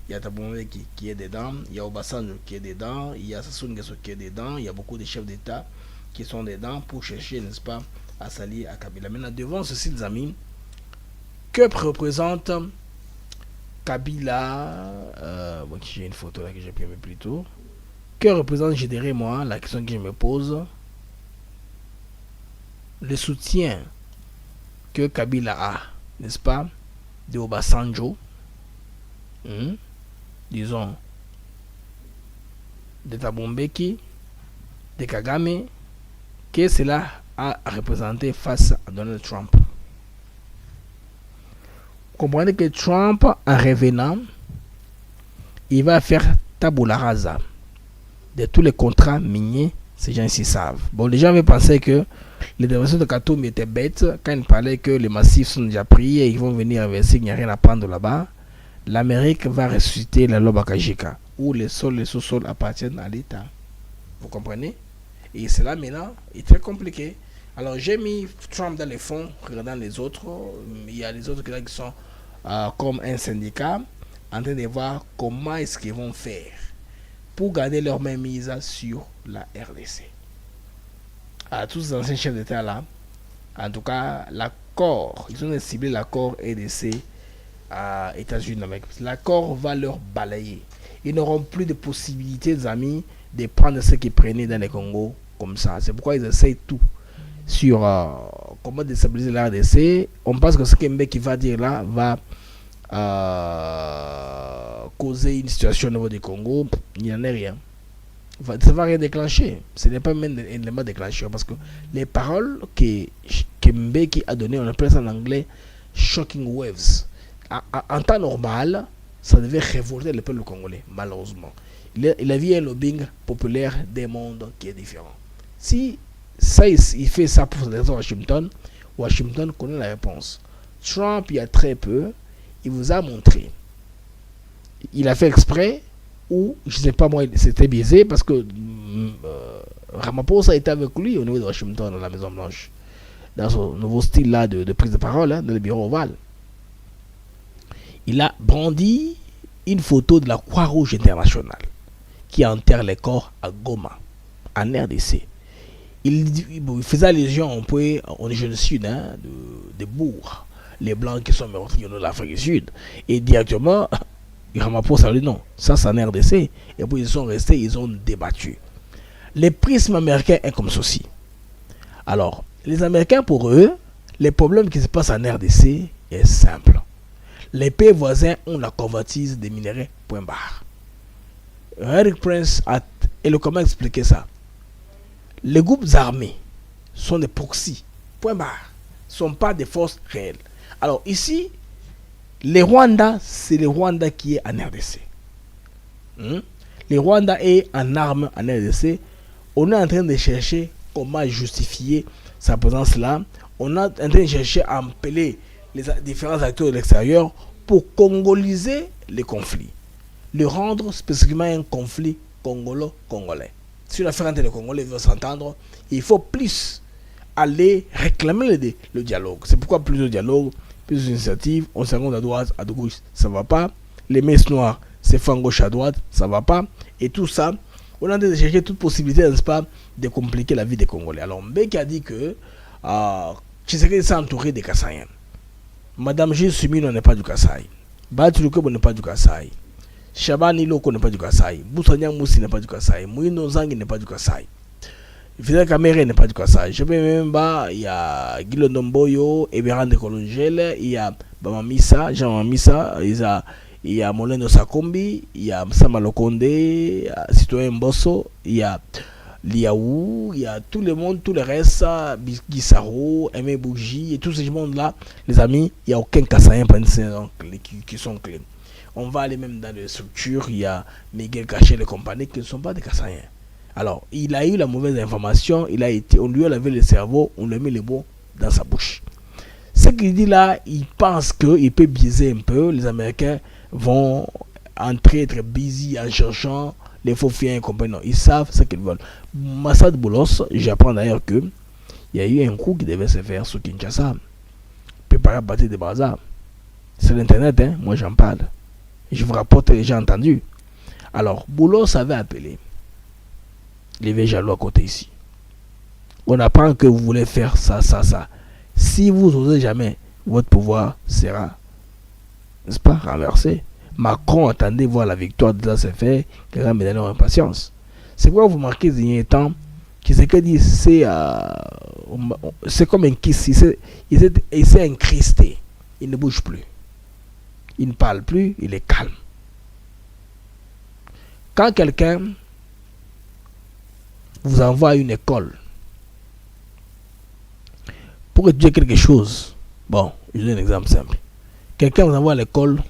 il y a Taboume qui est dedans, il y a Obasanjo qui est dedans, il y a Sassou Nguesso qui est dedans, il y a beaucoup de chefs d'État qui sont dedans pour chercher, n'est-ce pas, à s'allier à Kabila. Maintenant, devant ceci, les amis, que représente Kabila, j'ai une photo là que j'ai pris un peu plus tôt. Que représente, je dirais moi, la question que je me pose, le soutien que Kabila a, n'est-ce pas, de Obasanjo, disons, de Thabo Mbeki, de Kagame, que cela a représenté face à Donald Trump. Comprenez que Trump, en revenant, il va faire tabula rasa de tous les contrats miniers, ces gens ici savent. Bon, les gens avaient pensé que l'intervention de Katoum était bête quand il parlait que les massifs sont déjà pris et ils vont venir investir, il n'y a rien à prendre là-bas. L'Amérique va ressusciter la loi Bakajika, où les sols et sous-sols appartiennent à l'État. Vous comprenez? Et cela maintenant est très compliqué. Alors j'ai mis Trump dans les fonds, regardant les autres. Il y a les autres qui sont comme un syndicat, en train de voir comment est-ce qu'ils vont faire pour garder leur main mise sur la RDC. À tous ces anciens chefs d'État là, en tout cas, l'accord, ils ont ciblé l'accord RDC à États-Unis. L'accord va leur balayer. Ils n'auront plus de possibilité, les amis, de prendre ce qu'ils prenaient dans les Congo comme ça. C'est pourquoi ils essayent tout sur comment déstabiliser la RDC. On pense que ce qui va dire là va causer une situation au niveau du Congo. Il n'y en a rien. ça ne va rien déclencher. Ce n'est pas même un élément déclencheur parce que les paroles que Mbeki a données, on appelle ça en anglais shocking waves. En temps normal, ça devait révolter le peuple congolais, malheureusement. Il a vu un lobbying populaire des mondes qui est différent. Si ça, il fait ça pour les Washington, Washington connaît la réponse. Trump, il y a très peu, il vous a montré. Il a fait exprès, ou je ne sais pas moi, c'était biaisé parce que Ramaphosa était avec lui au niveau de Washington, dans la Maison Blanche, dans son nouveau style là de prise de parole, dans le bureau ovale. Il a brandi une photo de la Croix-Rouge internationale qui enterre les corps à Goma, en RDC. Il faisait allusion un peu au génocide de Bourg, les Blancs qui sont meurtris au nord de l'Afrique du Sud. Et directement, Ramaphosa a dit non, ça c'est en RDC. Et puis ils sont restés, ils ont débattu. Les prismes américains est comme ceci. Alors, les Américains, pour eux, les problèmes qui se passent en RDC est simple. Les pays voisins ont la convoitise des minerais, point barre. Eric Prince a éloquemment expliqué ça. Les groupes armés sont des proxys, point barre, ne sont pas des forces réelles. Alors ici, les Rwandais, c'est le Rwanda qui est en RDC. Le Rwanda est en armes en RDC. On est en train de chercher comment justifier sa présence là. On est en train de chercher à appeler les différents acteurs de l'extérieur pour congoliser les conflits. Le rendre spécifiquement un conflit congolo-congolais. Si l'affaire entre les Congolais veut s'entendre, il faut plus aller réclamer le dialogue. C'est pourquoi plus de dialogue, plus d'initiatives, on s'engage à droite, à gauche, ça ne va pas. Les messes noires, c'est fait en gauche à droite, ça ne va pas. Et tout ça, on est en train de chercher toute possibilité, n'est-ce pas, de compliquer la vie des Congolais. Alors Mbeki a dit que Tshisekedi s'est entouré des Kassaïens. Madame Gilles Sumino n'est pas du Kasaï. Bati Lukwebo n'est pas du Kasaï. Shabani Loko n'est pas du Kasaï. Boussania Moussi n'est pas du Kasaï. Mouino Zangi n'est pas du Kasaï. Fidel Kamere n'est pas du Kasaï. Je vais même bas, il y a Guilo Nomboyo, Eberan de Colongel, il y a Bamamisa, Jean Mamisa, il y a Moleno Sakombi, il y a Samalokonde, Citoyen Mbosso, il y a Liaou, il y a tout le monde, tout le reste, Gisaro, Aimé Bougie, et tous ces mondes-là, les amis, il n'y a aucun Kassaïen qui sont clés. On va aller même dans les structures, il y a Miguel Caché et compagnies qui ne sont pas des Kassaïens. Alors, il a eu la mauvaise information, on lui a lavé le cerveau, on lui a mis les mots dans sa bouche. Ce qu'il dit là, il pense qu'il peut biaiser un peu, les Américains vont entrer, être busy en cherchant les faux fiens et compagnie. Non, ils savent ce qu'ils veulent. Massad Boulos, j'apprends d'ailleurs que il y a eu un coup qui devait se faire sur Kinshasa, préparé à partir de Brazza. C'est l'internet, hein? Moi j'en parle. Je vous rapporte, j'ai entendu. Alors, Boulos avait appelé les vieux jaloux à côté ici. On apprend que vous voulez faire ça. Si vous n'osez jamais, votre pouvoir sera, n'est-ce pas, renversé. Macron attendait voir la victoire de ça se fait, qu'il va me donner en impatience. C'est pourquoi vous marquez ces derniers temps que ce qu'il dit, c'est comme un kiss. Il s'est incrusté. Il ne bouge plus. Il ne parle plus, il est calme. Quand quelqu'un vous envoie à une école pour étudier quelque chose, bon, je donne un exemple simple. Quelqu'un vous envoie à l'école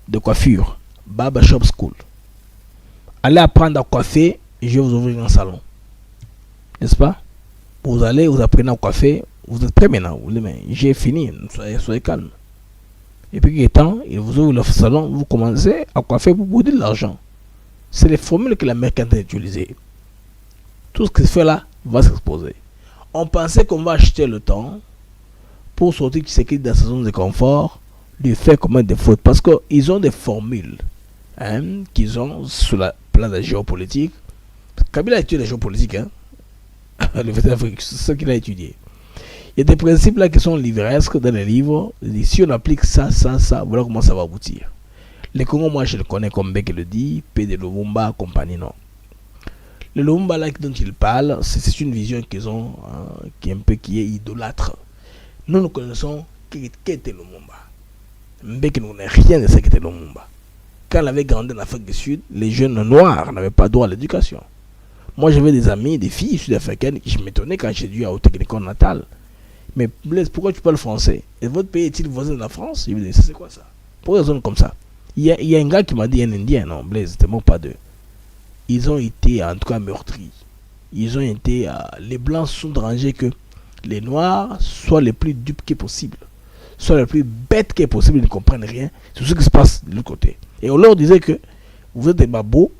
de coiffure, Barber Shop School. Allez apprendre à coiffer, et je vais vous ouvrir un salon. N'est-ce pas? Vous allez, vous apprenez à coiffer, vous êtes prêt maintenant. Vous dites, mais j'ai fini, soyez calme. Et puis, étant, il vous ouvre le salon, vous commencez à coiffer pour vous donner de l'argent. C'est les formules que l'Américain a utilisées. Tout ce qui se fait là va s'exposer. On pensait qu'on va acheter le temps pour sortir qui s'écrit dans sa zone de confort, lui faire commettre des fautes. Parce qu'ils ont des formules qu'ils ont sur le plan de la géopolitique. Kabila a étudié la géopolitique. Le fait d'Afrique, c'est ce qu'il a étudié. Il y a des principes là qui sont livresques dans les livres. Si on applique ça, voilà comment ça va aboutir. Les Congo, moi je le connais comme Mbeki le dit, P de Lumumba, compagnie, non. Le Lumumba là dont il parle, c'est une vision qu'ils ont, qui est idolâtre. Nous connaissons qui était Lumumba. Mbeki ne connaît rien de ce qu'était Lumumba. quand elle avait grandi en Afrique du Sud, les jeunes noirs n'avaient pas droit à l'éducation. Moi, j'avais des amis, des filles sud-africaines, qui je m'étonnais quand j'ai dû au Technicon natal. Mais Blaise, pourquoi tu parles français? Et votre pays est-il voisin de la France? Je me dis, c'est quoi ça? Pourquoi ils sont comme ça? Il y a un gars qui m'a dit, un Indien, non, Blaise, c'était bon pas d'eux. Ils ont été, en tout cas, meurtris. Ils ont été, les Blancs sont rangés que les Noirs soient les plus dupes que possible, soient les plus bêtes que possible, ils ne comprennent rien sur ce qui se passe de l'autre côté. Et on leur disait que vous êtes des babos,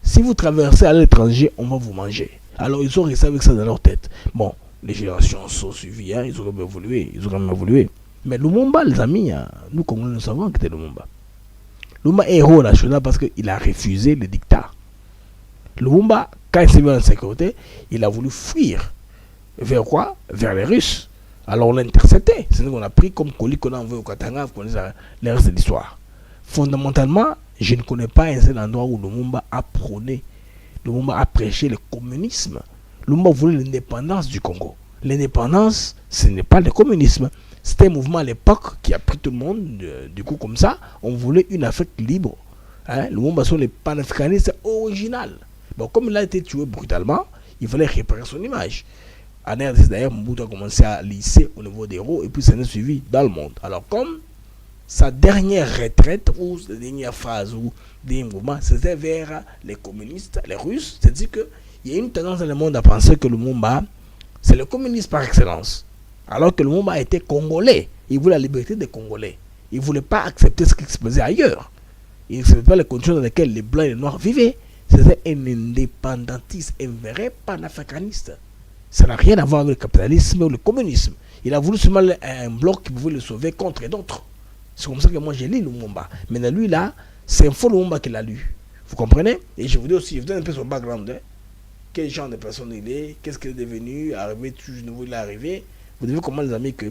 si vous traversez à l'étranger, on va vous manger. Alors ils ont resté avec ça dans leur tête. Bon, les générations sont suivies, hein, ils ont quand même évolué. Mais Lumumba, les amis, hein, nous Congolais nous savons que c'était Lumumba. Lumumba est héros national parce qu'il a refusé le dictat. Lumumba, quand il s'est mis en sécurité, il a voulu fuir. Vers quoi? Vers les Russes. Alors on l'a intercepté. C'est ce qu'on a pris comme colis qu'on a envoyé au Katanga. Vous connaissez le reste de l'histoire. Fondamentalement, je ne connais pas un seul endroit où Lumumba a prôné, Lumumba a prêché le communisme. Lumumba voulait l'indépendance du Congo. L'indépendance, ce n'est pas le communisme. C'était un mouvement à l'époque qui a pris tout le monde, du coup comme ça. On voulait une Afrique libre. Hein? Lumumba sont les panafricanistes originaux. Bon, comme il a été tué brutalement, il fallait réparer son image. En RDC, d'ailleurs, Mobutu a commencé à lisser au niveau des héros et puis ça n'a suivi dans le monde. Alors, comme sa dernière retraite ou sa dernière phase ou des mouvements, c'était vers les communistes, les Russes, c'est-à-dire qu'il y a une tendance dans le monde à penser que le Lumumba, c'est le communisme par excellence. Alors que le Lumumba était congolais. Il voulait la liberté des Congolais. Il ne voulait pas accepter ce qui se faisait ailleurs. Il n'acceptait pas les conditions dans lesquelles les Blancs et les Noirs vivaient. C'était un indépendantiste, un vrai panafricaniste. Ça n'a rien à voir avec le capitalisme ou le communisme. Il a voulu seulement un bloc qui pouvait le sauver contre d'autres. C'est comme ça que moi j'ai lu Lumumba. Mais lui là, c'est un faux Lumumba qu'il a lu. Vous comprenez? Et je vous dis aussi, je vous donne un peu son background. Hein. Quel genre de personne il est, qu'est-ce qu'il est devenu, arrivé tout nouveau, il est arrivé. Vous devez comprendre les amis que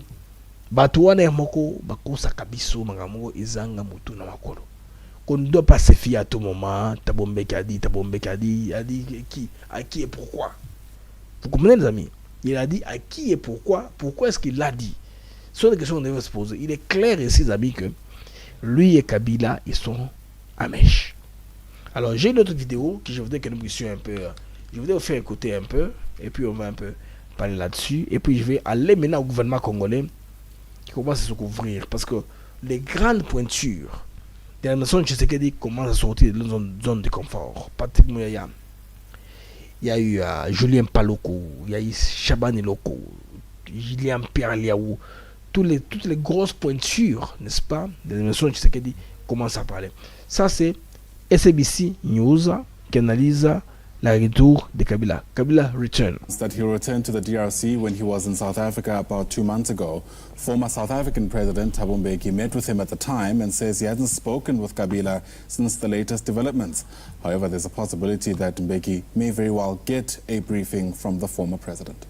Batouane Moko, Bako Sakabiso, Mangamoko, Izanga, Mutu, Namakolo. Qu'on ne doit pas se fier à tout moment. Tabombe Kadi, a dit qui, à qui et pourquoi. Vous comprenez les amis? Il a dit à qui et pourquoi. Pourquoi est-ce qu'il l'a dit? Ce sont des questions qu'on devait se poser. Il est clair ici, les amis, que lui et Kabila, ils sont à mèche. Alors, j'ai une autre vidéo que je voudrais que nous puissions un peu... Je voudrais vous faire écouter un peu. Et puis, on va un peu parler là-dessus. Et puis, je vais aller maintenant au gouvernement congolais qui commence à se couvrir. Parce que les grandes pointures de la nation de Tshisekedi commencent à sortir de leur zone de confort. Patrick Mouyaya. Il y a eu Julien Paloko, il y a eu Chabani Loko, Julien Pierre Liaou, toutes les grosses pointures, n'est-ce pas, des émissions de Tshisekedi commencent à parler. Ça, c'est SABC News qui analyse la retour de Kabila. Kabila return. That he returned to the DRC when he was in South Africa about 2 months ago. Former South African President Thabo Mbeki met with him at the time and says he hasn't spoken with Kabila since the latest developments. However, there's a possibility that Mbeki may very well get a briefing from the former president.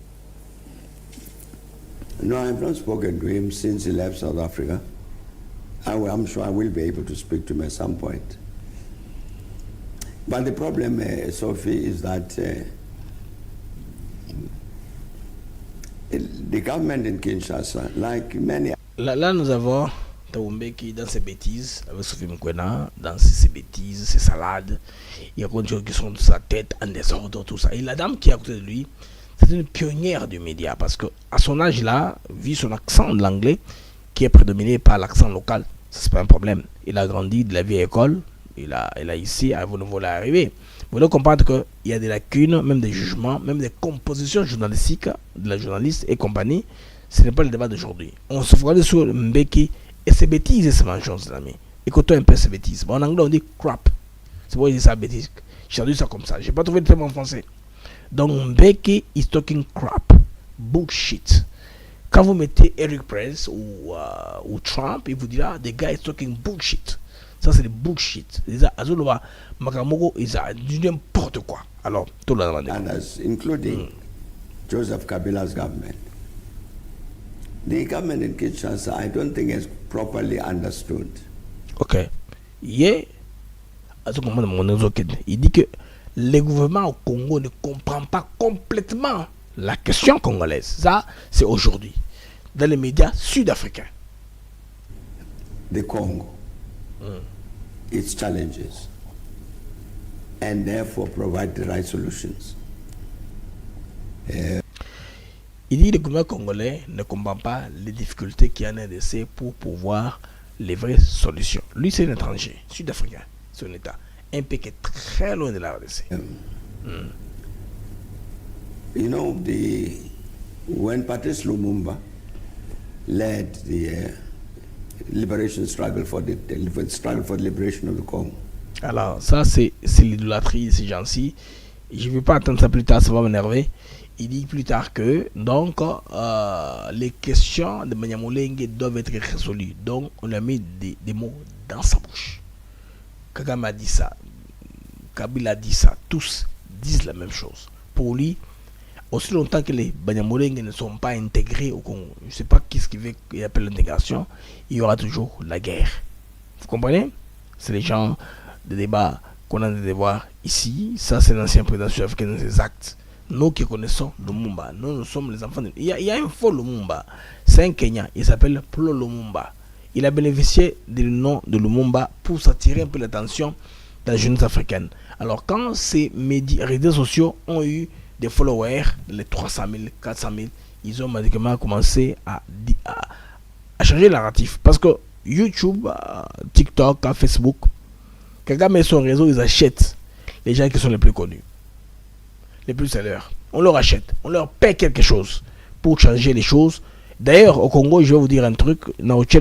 No, I've not spoken to him since he left South Africa. I'm sure I will be able to speak to him at some point. But the problem, Sophie, is that the government in Kinshasa, like many... Là, nous avons Thabo Mbeki dans ses bêtises, avec Sophie Mkwena, dans ses bêtises, ses salades. Il y a des choses qui sont de sa tête, en désordre, tout ça. Et la dame qui est à côté de lui, c'est une pionnière du média, parce qu'à son âge-là, vu son accent de l'anglais, qui est prédominé par l'accent local, ça c'est pas un problème. Il a grandi de la vieille école. Il a ici, à nouveau l'arrivée. Vous devez comprendre qu'il y a des lacunes, même des jugements, même des compositions journalistiques de la journaliste et compagnie. Ce n'est pas le débat d'aujourd'hui. On se focalise sur Mbeki et ses bêtises et ses mensonges, les amis. Écoutons un peu ces bêtises. Bon, en anglais, on dit crap. C'est pourquoi je dis ça, bêtise. J'ai traduit ça comme ça. Je n'ai pas trouvé le terme en français. Donc, Mbeki is talking crap. Bullshit. Quand vous mettez Eric Prince ou Trump, il vous dira, the guy is talking bullshit. Ça, c'est du bullshit. Azulova, Makamoko, ils ont dit n'importe quoi. Alors, tout le monde. Including Joseph Kabila's government. The government in Kinshasa, I don't think is properly understood. Ok. Il dit que le gouvernement au Congo ne comprend pas complètement la question congolaise. Ça, c'est aujourd'hui. Dans les médias sud-africains. The Congo. its challenges and therefore provide the right solutions. Il dit que le gouvernement congolais ne comprend pas les difficultés qu'il y a en RDC pour pouvoir les vraies solutions. Lui, c'est un étranger, sud-africain, c'est un État, un pays qui est très loin de la RDC. You know, when Patrice Lumumba led the liberation struggle for the liberation of the Congo. Alors, ça, c'est l'idolâtrie de ces gens-ci. Je ne vais pas attendre ça plus tard, ça va m'énerver. Il dit plus tard que donc les questions de Banyamulenge doivent être résolues. Donc, on a mis des mots dans sa bouche. Kagame a dit ça. Kabila a dit ça. Tous disent la même chose. Pour lui, aussi longtemps que les Banyamulenge ne sont pas intégrés au Congo, je ne sais pas qu'est-ce qu'il appelle l'intégration, il y aura toujours la guerre. Vous comprenez? C'est les gens de débat qu'on a de voir ici. Ça, c'est l'ancien président sud-africain dans ses actes. Nous qui connaissons Lumumba, nous sommes les enfants de... Il y a un faux Lumumba, c'est un Kenyan, il s'appelle Plo Lumumba. Il a bénéficié du nom de Lumumba pour s'attirer un peu l'attention de la jeunesse africaine. Alors quand ces réseaux sociaux ont eu des followers, les 300 000, 400 000, ils ont magiquement commencé à changer le narratif. Parce que YouTube, TikTok, Facebook, Kagame et son réseau, ils achètent les gens qui sont les plus connus, les plus sellers. On leur achète, on leur paie quelque chose pour changer les choses. D'ailleurs, au Congo, je vais vous dire un truc. Donc, je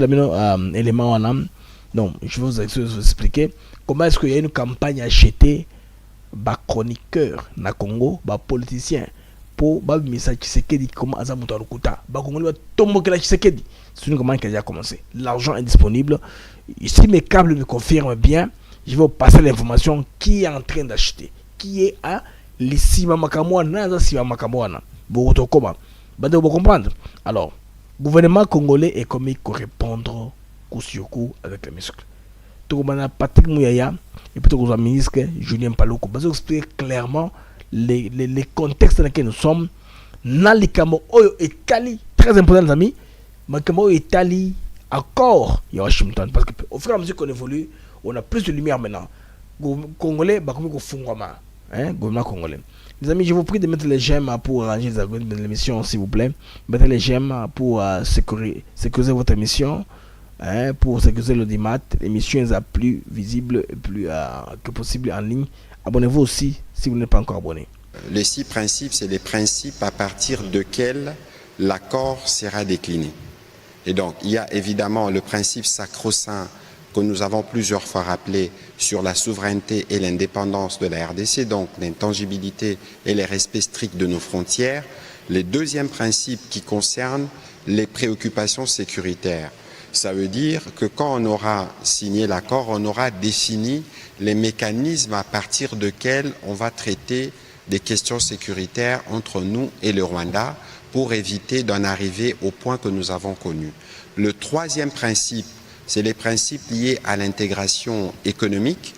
vais vous expliquer comment est-ce qu'il y a une campagne achetée par chroniqueur na Congo, par politicien, pour message Tshisekedi comment Azamuta Rukuta. Congolais va tomber la Tshisekedi. C'est une campagne qui a déjà commencé. L'argent est disponible. Si mes câbles me confirment bien, je vais vous passer l'information qui est en train d'acheter, qui est à l'Issima Makamouana, vous comprendre. Alors, le gouvernement congolais est commis pour répondre coup sur coup avec les muscles. Tout le monde Patrick Mouyaya et puis le ministre Julien Paluku. Vous expliquer clairement les contextes dans lesquels nous sommes. Nalikamo Oyo et Kali, très important les amis. Makamo et Tali encore il y a Washington parce qu'au fur et à mesure qu'on évolue, on a plus de lumière maintenant. Congolais, comme il faut gouvernement congolais. Les amis, je vous prie de mettre les j'aime pour arranger les algorithmes de l'émission, s'il vous plaît. Mettez les j'aime pour sécuriser votre émission, pour sécuriser l'audimat. L'émission est la plus visible et plus que possible en ligne. Abonnez-vous aussi si vous n'êtes pas encore abonné. Les 6 principes, c'est les principes à partir desquels l'accord sera décliné. Et donc, il y a évidemment le principe sacro-saint que nous avons plusieurs fois rappelé sur la souveraineté et l'indépendance de la RDC, donc l'intangibilité et le respect strict de nos frontières. Le deuxième principe qui concerne les préoccupations sécuritaires. Ça veut dire que quand on aura signé l'accord, on aura défini les mécanismes à partir desquels on va traiter des questions sécuritaires entre nous et le Rwanda pour éviter d'en arriver au point que nous avons connu. Le troisième principe, c'est les principes liés à l'intégration économique,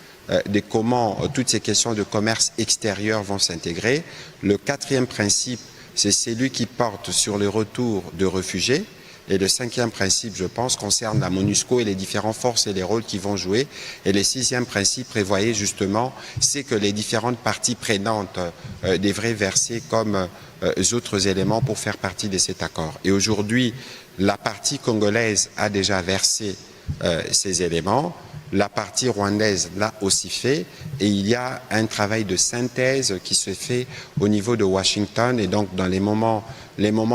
de comment toutes ces questions de commerce extérieur vont s'intégrer. Le quatrième principe, c'est celui qui porte sur le retour de réfugiés. Et le cinquième principe, je pense, concerne la MONUSCO et les différentes forces et les rôles qu'ils vont jouer. Et le sixième principe prévoyait justement, c'est que les différentes parties prenantes devraient verser comme autres éléments pour faire partie de cet accord. Et aujourd'hui, la partie congolaise a déjà versé ces éléments. La partie rwandaise l'a aussi fait et il y a un travail de synthèse qui se fait au niveau de Washington et donc dans les moments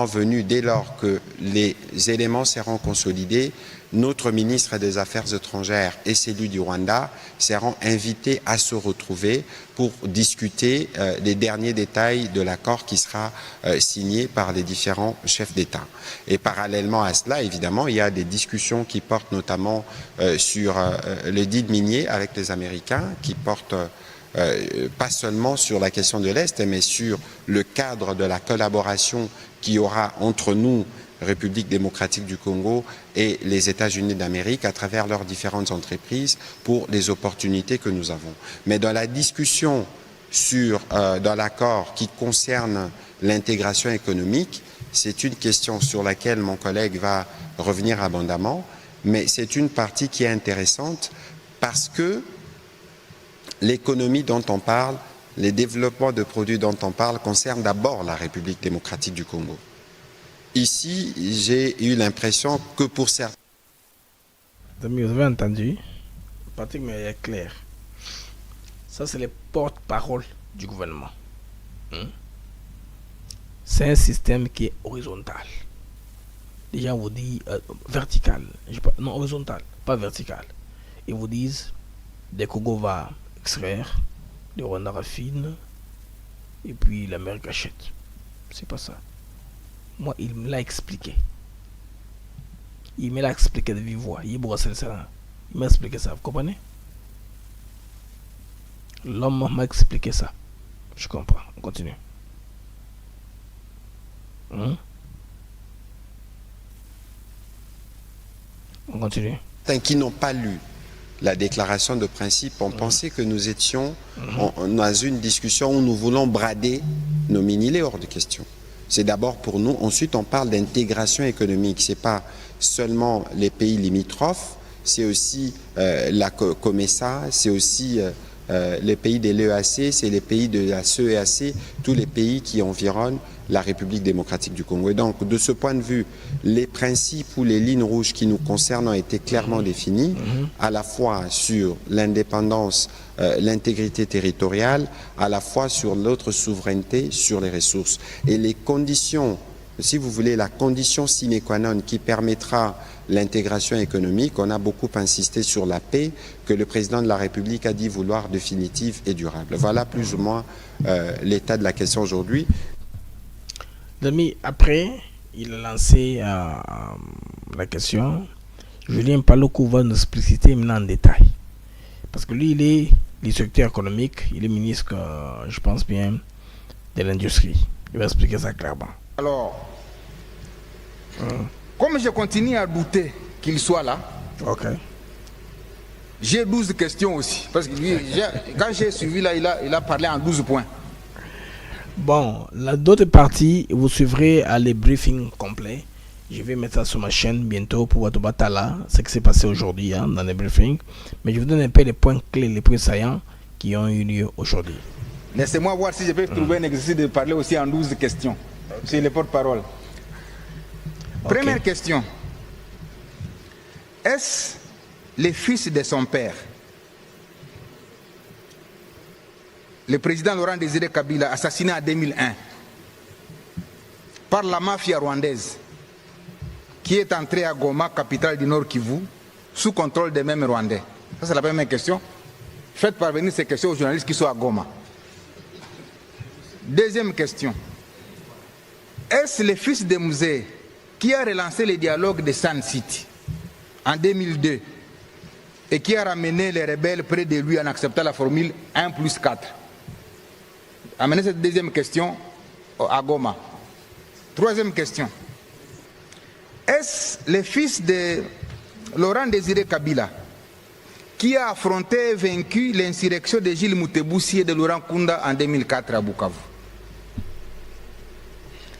venus, dès lors que les éléments seront consolidés, notre ministre des Affaires étrangères et celui du Rwanda seront invités à se retrouver pour discuter des derniers détails de l'accord qui sera signé par les différents chefs d'État. Et parallèlement à cela, évidemment, il y a des discussions qui portent notamment sur le deal minier avec les Américains, qui portent pas seulement sur la question de l'Est, mais sur le cadre de la collaboration qu'il y aura entre nous, République démocratique du Congo et les États-Unis d'Amérique à travers leurs différentes entreprises pour les opportunités que nous avons. Mais dans la discussion dans l'accord qui concerne l'intégration économique, c'est une question sur laquelle mon collègue va revenir abondamment, mais c'est une partie qui est intéressante Parce que l'économie dont on parle, les développements de produits dont on parle concernent d'abord la République démocratique du Congo. Ici, j'ai eu l'impression que pour certains... Vous avez entendu? Patrick est clair. Ça, c'est les porte-parole du gouvernement. C'est un système qui est horizontal. Les gens vous disent vertical. Non, horizontal, pas vertical. Ils vous disent, des Congo va extraire, le Rwanda raffine, et puis l'Amérique achète. C'est pas ça. Moi, il me l'a expliqué. Il me l'a expliqué de vive voix. Il m'a expliqué ça, vous comprenez? L'homme m'a expliqué ça. Je comprends. On continue. On continue. Qui n'ont pas lu la déclaration de principe ont pensé que nous étions dans une discussion où nous voulons brader nos mini-lés hors de question. C'est d'abord pour nous. Ensuite, on parle d'intégration économique. Ce n'est pas seulement les pays limitrophes, c'est aussi la COMESA, c'est aussi les pays de l'EAC, c'est les pays de la CEAC, tous les pays qui environnent la République démocratique du Congo. Et donc, de ce point de vue, les principes ou les lignes rouges qui nous concernent ont été clairement définis, à la fois sur l'indépendance, l'intégrité territoriale, à la fois sur notre souveraineté, sur les ressources. Et les conditions, si vous voulez, la condition sine qua non qui permettra l'intégration économique, on a beaucoup insisté sur la paix que le président de la République a dit vouloir définitive et durable. Voilà plus ou moins l'état de la question aujourd'hui. L'ami, après, il a lancé la question. Julien Paluku va nous expliciter maintenant en détail. Parce que lui, il est l'instructeur économique, il est ministre, je pense bien, de l'industrie. Il va expliquer ça clairement. Alors, comme je continue à douter qu'il soit là, j'ai 12 questions aussi. Parce que lui, quand j'ai suivi là, il a parlé en 12 points. Bon, d'autres parties, vous suivrez les briefings complets. Je vais mettre ça sur ma chaîne bientôt pour votre batala, ce qui s'est passé aujourd'hui dans les briefings. Mais je vous donne un peu les points clés, les points saillants qui ont eu lieu aujourd'hui. Laissez-moi voir si je peux trouver un exercice de parler aussi en 12 questions. C'est les porte-parole. Première question. Est-ce le fils de son père, le président Laurent Désiré Kabila, assassiné en 2001 par la mafia rwandaise, qui est entrée à Goma, capitale du Nord Kivu, sous contrôle des mêmes Rwandais? Ça, c'est la première question. Faites parvenir ces questions aux journalistes qui sont à Goma. Deuxième question. Est-ce le fils de Musée qui a relancé le dialogue de Sun City en 2002 et qui a ramené les rebelles près de lui en acceptant la formule 1+4? Amenez cette deuxième question à Goma. Troisième question. Est-ce le fils de Laurent Désiré Kabila qui a affronté et vaincu l'insurrection de Gilles Moutebousi et de Laurent Kunda en 2004 à Bukavu?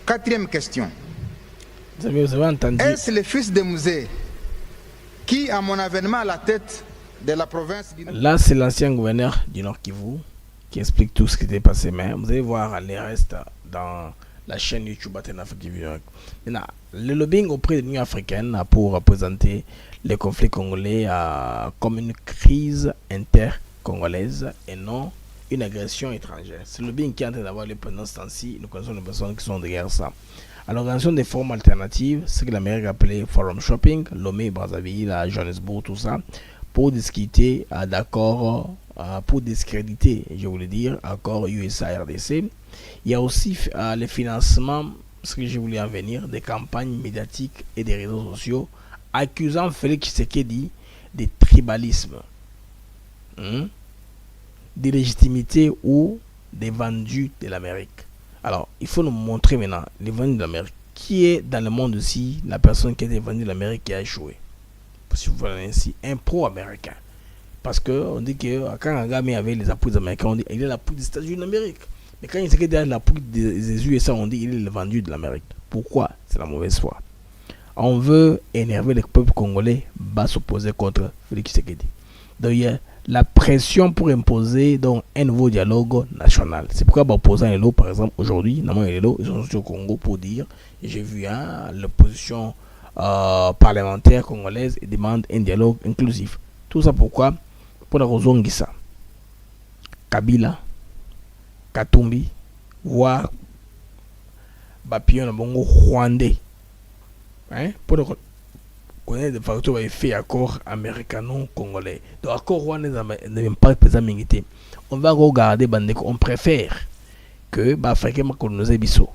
Quatrième question. Est-ce le fils de Musée qui, à mon avènement à la tête de la province du Nord... Là, c'est l'ancien gouverneur du Nord Kivu qui explique tout ce qui s'est passé. Mais vous allez voir les restes dans la chaîne YouTube Athéna TV. Maintenant, le lobbying auprès de l'Union africaine pour représenter les conflits congolais comme une crise inter-congolaise et non une agression étrangère. C'est le lobbying qui est en train d'avoir lieu pendant ce temps-ci. Nous connaissons les personnes qui sont derrière ça. À l'organisation des forums alternatives, ce que l'Amérique appelait Forum Shopping, Lomé, Brazzaville, Johannesburg, tout ça, pour discuter d'accords, pour discréditer, je voulais dire, accord USA-RDC. Il y a aussi le financement, ce que je voulais en venir, des campagnes médiatiques et des réseaux sociaux, accusant Félix Tshisekedi de tribalisme, d'illégitimité ou des vendus de l'Amérique. Alors, il faut nous montrer maintenant les vendus de l'Amérique. Qui est dans le monde aussi la personne qui a été vendue de l'Amérique qui a échoué? Si vous voulez ainsi, un pro-américain. Parce qu'on dit que quand Kagame avait les appuis américains, on dit qu'il est l'appui des États-Unis d'Amérique. Mais quand il s'est derrière l'appui des USA, on dit qu'il est le vendu de l'Amérique. Pourquoi? C'est la mauvaise foi. On veut énerver le peuple congolais, va s'opposer contre Félix Tshisekedi. Donc il y a la pression pour imposer donc un nouveau dialogue national. C'est pourquoi opposant Hello, par exemple, aujourd'hui, Hello, ils sont au Congo pour dire, j'ai vu l'opposition parlementaire congolaise et demande un dialogue inclusif. Tout ça pourquoi? Pour la raison Ngissa, Kabila, Katumbi, voire Bapion na bongo rwandais. Pour le connaître de facto fait accord américano-congolais. Donc accord rwandais n'a même pas présent mingité. On va regarder bandeko, on préfère que l'Africain m'a colonisé biso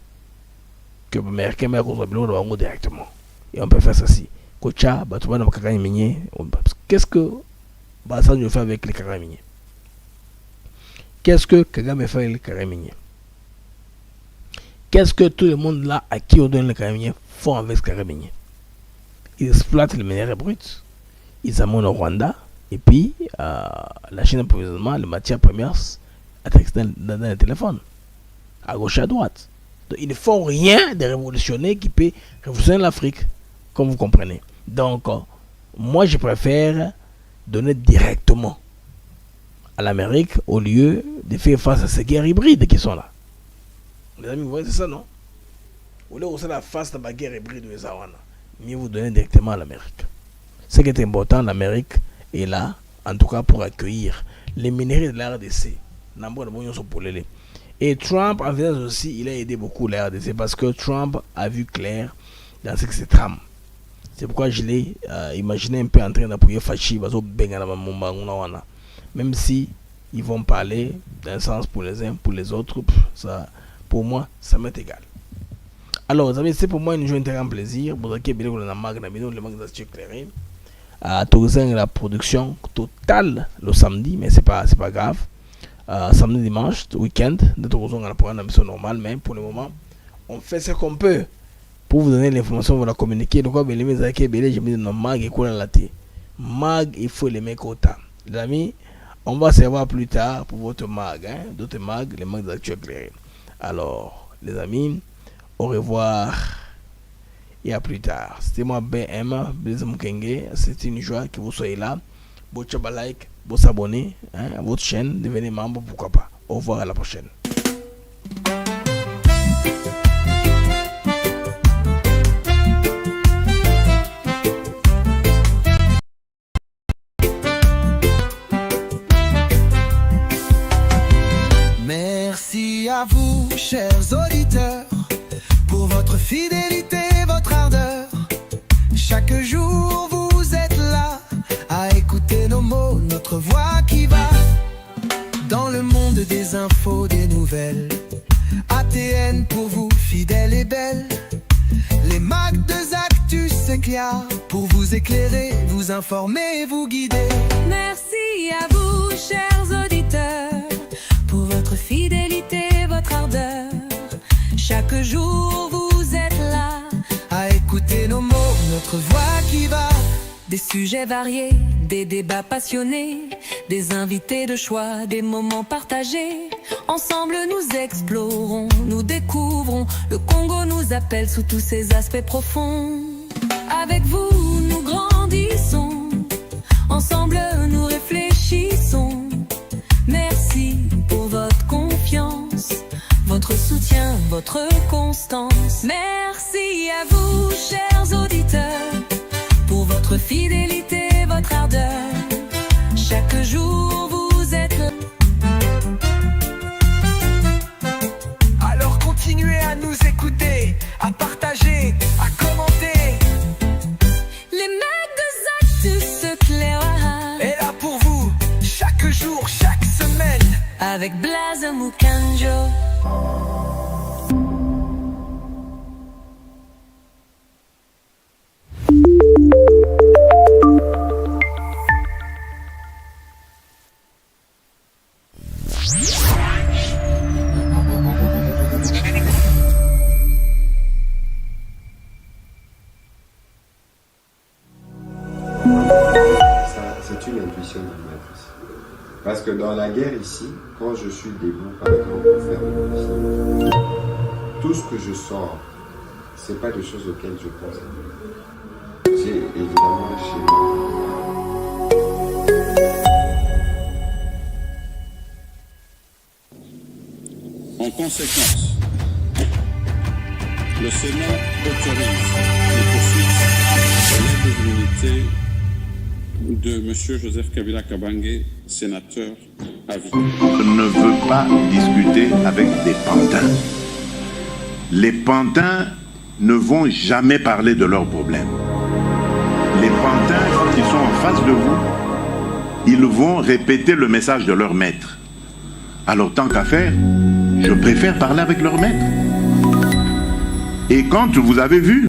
que l'Américain m'a colonisé directement. Et on peut faire ça si. Kocha, Batouba n'a pas gagné minier. Qu'est-ce que Bassano fait avec les Kagame miniers? Qu'est-ce que Kagame fait avec les Kagame miniers? Qu'est-ce que tout le monde là à qui on donne les Kagame miniers font avec ce Kagame miniers? Ils exploitent les minerais bruts, ils amènent au Rwanda, et puis la Chine approvisionnement les matières premières dans les téléphones, à gauche et à droite. Donc, ils ne font rien de révolutionnaire qui peut révolutionner l'Afrique, comme vous comprenez. Donc, moi je préfère donner directement à l'Amérique au lieu de faire face à ces guerres hybrides qui sont là. Les amis, vous voyez, c'est ça, non? Au lieu de faire la face de la guerre hybride de Zawana, mieux vous donner directement à l'Amérique. Ce qui est important, l'Amérique est là, en tout cas pour accueillir les minerais de la RDC. Et Trump, en fait aussi, il a aidé beaucoup la RDC parce que Trump a vu clair dans ce que c'est trame. C'est pourquoi je l'ai imaginé un peu en train d'appuyer Fachi, même si ils vont parler d'un sens pour les uns, pour les autres, ça, pour moi, ça m'est égal. Alors, vous savez, c'est pour moi une journée de grand plaisir. Vous avez bien le mag éclairé. Tourisme la production totale le samedi, mais c'est pas grave. Samedi, dimanche, week-end, de tourisme à la programme mission normale, mais pour le moment, on fait ce qu'on peut pour vous donner l'information, vous la communiquer. Donc, vous les j'ai mis dans mag et quoi la thé. Mag, il faut les mettre au temps. Les amis, on va se voir plus tard pour votre mag, d'autres mag, les mags d'actu éclairés. Alors, les amis, au revoir et à plus tard. C'était moi BM, Blaise Mukenge. C'était une joie que vous soyez là. Bon like, bon s'abonner à votre chaîne, devenez membre, pourquoi pas. Au revoir, à la prochaine. Merci à vous, chers auditeurs, pour votre fidélité, votre ardeur. Chaque jour vous êtes là à écouter nos mots, notre voix qui va dans le monde des infos, des nouvelles. ATN pour vous, fidèle et belle. Les mags de Zactus s'éclairent pour vous éclairer, vous informer, vous guider. Merci à vous, chers auditeurs, pour votre fidélité, votre ardeur. Chaque jour vous êtes là à écouter nos mots, notre voix qui va. Des sujets variés, des débats passionnés, des invités de choix, des moments partagés. Ensemble nous explorons, nous découvrons. Le Congo nous appelle sous tous ses aspects profonds. Avec vous nous grandissons, ensemble nous réfléchissons. Merci pour votre confiance, votre soutien, votre constance. Merci à vous, chers auditeurs, pour votre fidélité, votre ardeur. Chaque jour vous êtes là. Alors continuez à nous écouter, à partager, à commenter. Les mecs de Zactus s'éclairent. Et là pour vous, chaque jour, chaque semaine. Avec Blaise Mukanjo. C'est une intuition de matrice. Parce que dans la guerre ici, quand je suis debout, par exemple, pour faire des médecines, tout ce que je sors, c'est pas des choses auxquelles je pense. J'ai évidemment chez moi En conséquence, le Sénat autorise les poursuites de l'indemnité de M. Joseph Kabila Kabange, sénateur à vie. Je ne veux pas discuter avec des pantins. Les pantins ne vont jamais parler de leurs problèmes. Les pantins, quand ils sont en face de vous, ils vont répéter le message de leur maître. Alors tant qu'à faire, je préfère parler avec leur maître. Et quand vous avez vu